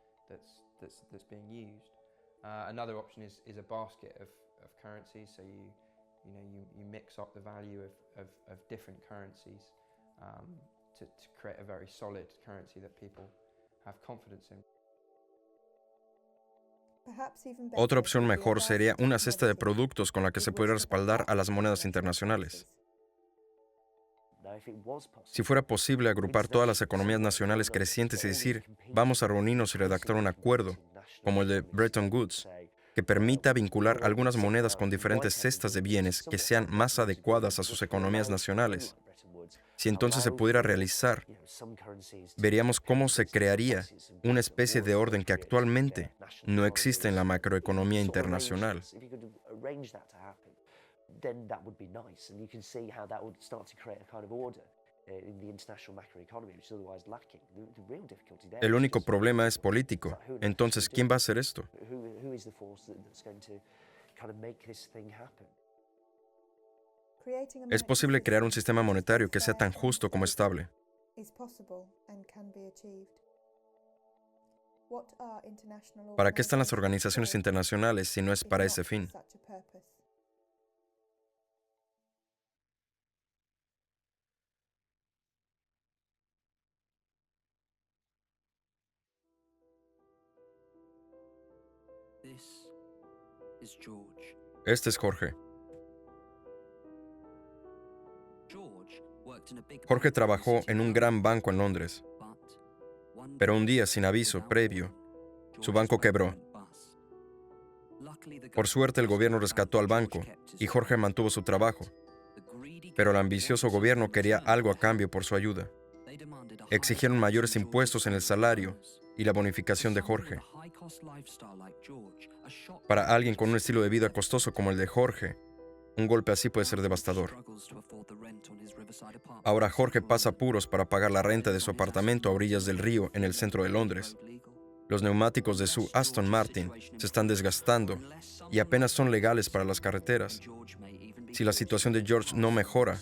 Otra opción mejor sería una cesta de productos con la que se pudiera respaldar a las monedas internacionales. Si fuera posible agrupar todas las economías nacionales crecientes y decir, vamos a reunirnos y redactar un acuerdo, como el de Bretton Woods, que permita vincular algunas monedas con diferentes cestas de bienes que sean más adecuadas a sus economías nacionales. Si entonces se pudiera realizar, veríamos cómo se crearía una especie de orden que actualmente no existe en la macroeconomía internacional. El único problema es político. Entonces, ¿quién va a hacer esto? Es posible crear un sistema monetario que sea tan justo como estable. ¿Para qué están las organizaciones internacionales si no es para ese fin? Este es Jorge. Jorge trabajó en un gran banco en Londres, pero un día, sin aviso previo, su banco quebró. Por suerte, el gobierno rescató al banco y Jorge mantuvo su trabajo, pero el ambicioso gobierno quería algo a cambio por su ayuda. Exigieron mayores impuestos en el salario y la bonificación de Jorge. Para alguien con un estilo de vida costoso como el de Jorge, un golpe así puede ser devastador. Ahora Jorge pasa apuros para pagar la renta de su apartamento a orillas del río en el centro de Londres. Los neumáticos de su Aston Martin se están desgastando y apenas son legales para las carreteras. Si la situación de George no mejora,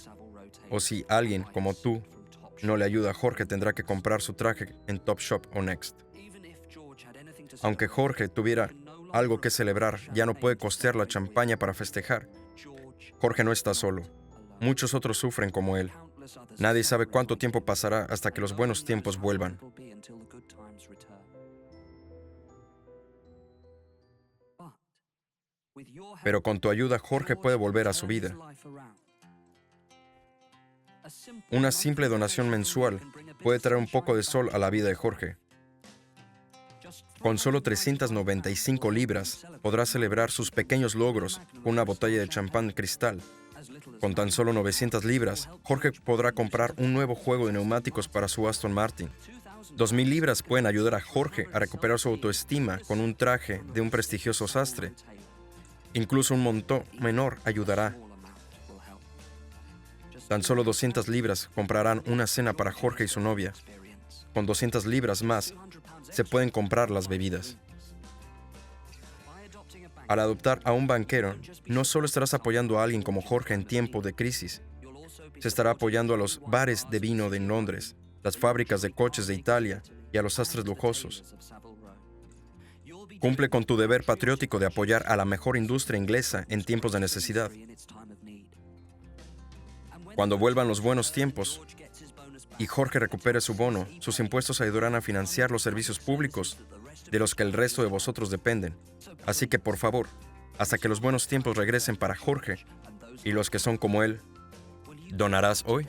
o si alguien como tú no le ayuda a Jorge, tendrá que comprar su traje en Topshop o Next. Aunque Jorge tuviera algo que celebrar, ya no puede costear la champaña para festejar. Jorge no está solo. Muchos otros sufren como él. Nadie sabe cuánto tiempo pasará hasta que los buenos tiempos vuelvan. Pero con tu ayuda, Jorge puede volver a su vida. Una simple donación mensual puede traer un poco de sol a la vida de Jorge. Con solo 395 libras, podrá celebrar sus pequeños logros con una botella de champán cristal. Con tan solo 900 libras, Jorge podrá comprar un nuevo juego de neumáticos para su Aston Martin. 2,000 libras pueden ayudar a Jorge a recuperar su autoestima con un traje de un prestigioso sastre. Incluso un monto menor ayudará. Tan solo 200 libras comprarán una cena para Jorge y su novia. Con 200 libras más, se pueden comprar las bebidas. Al adoptar a un banquero, no solo estarás apoyando a alguien como Jorge en tiempo de crisis, se estará apoyando a los bares de vino de Londres, las fábricas de coches de Italia y a los sastres lujosos. Cumple con tu deber patriótico de apoyar a la mejor industria inglesa en tiempos de necesidad. Cuando vuelvan los buenos tiempos y Jorge recupere su bono, sus impuestos ayudarán a financiar los servicios públicos de los que el resto de vosotros dependen. Así que, por favor, hasta que los buenos tiempos regresen para Jorge y los que son como él, ¿donarás hoy?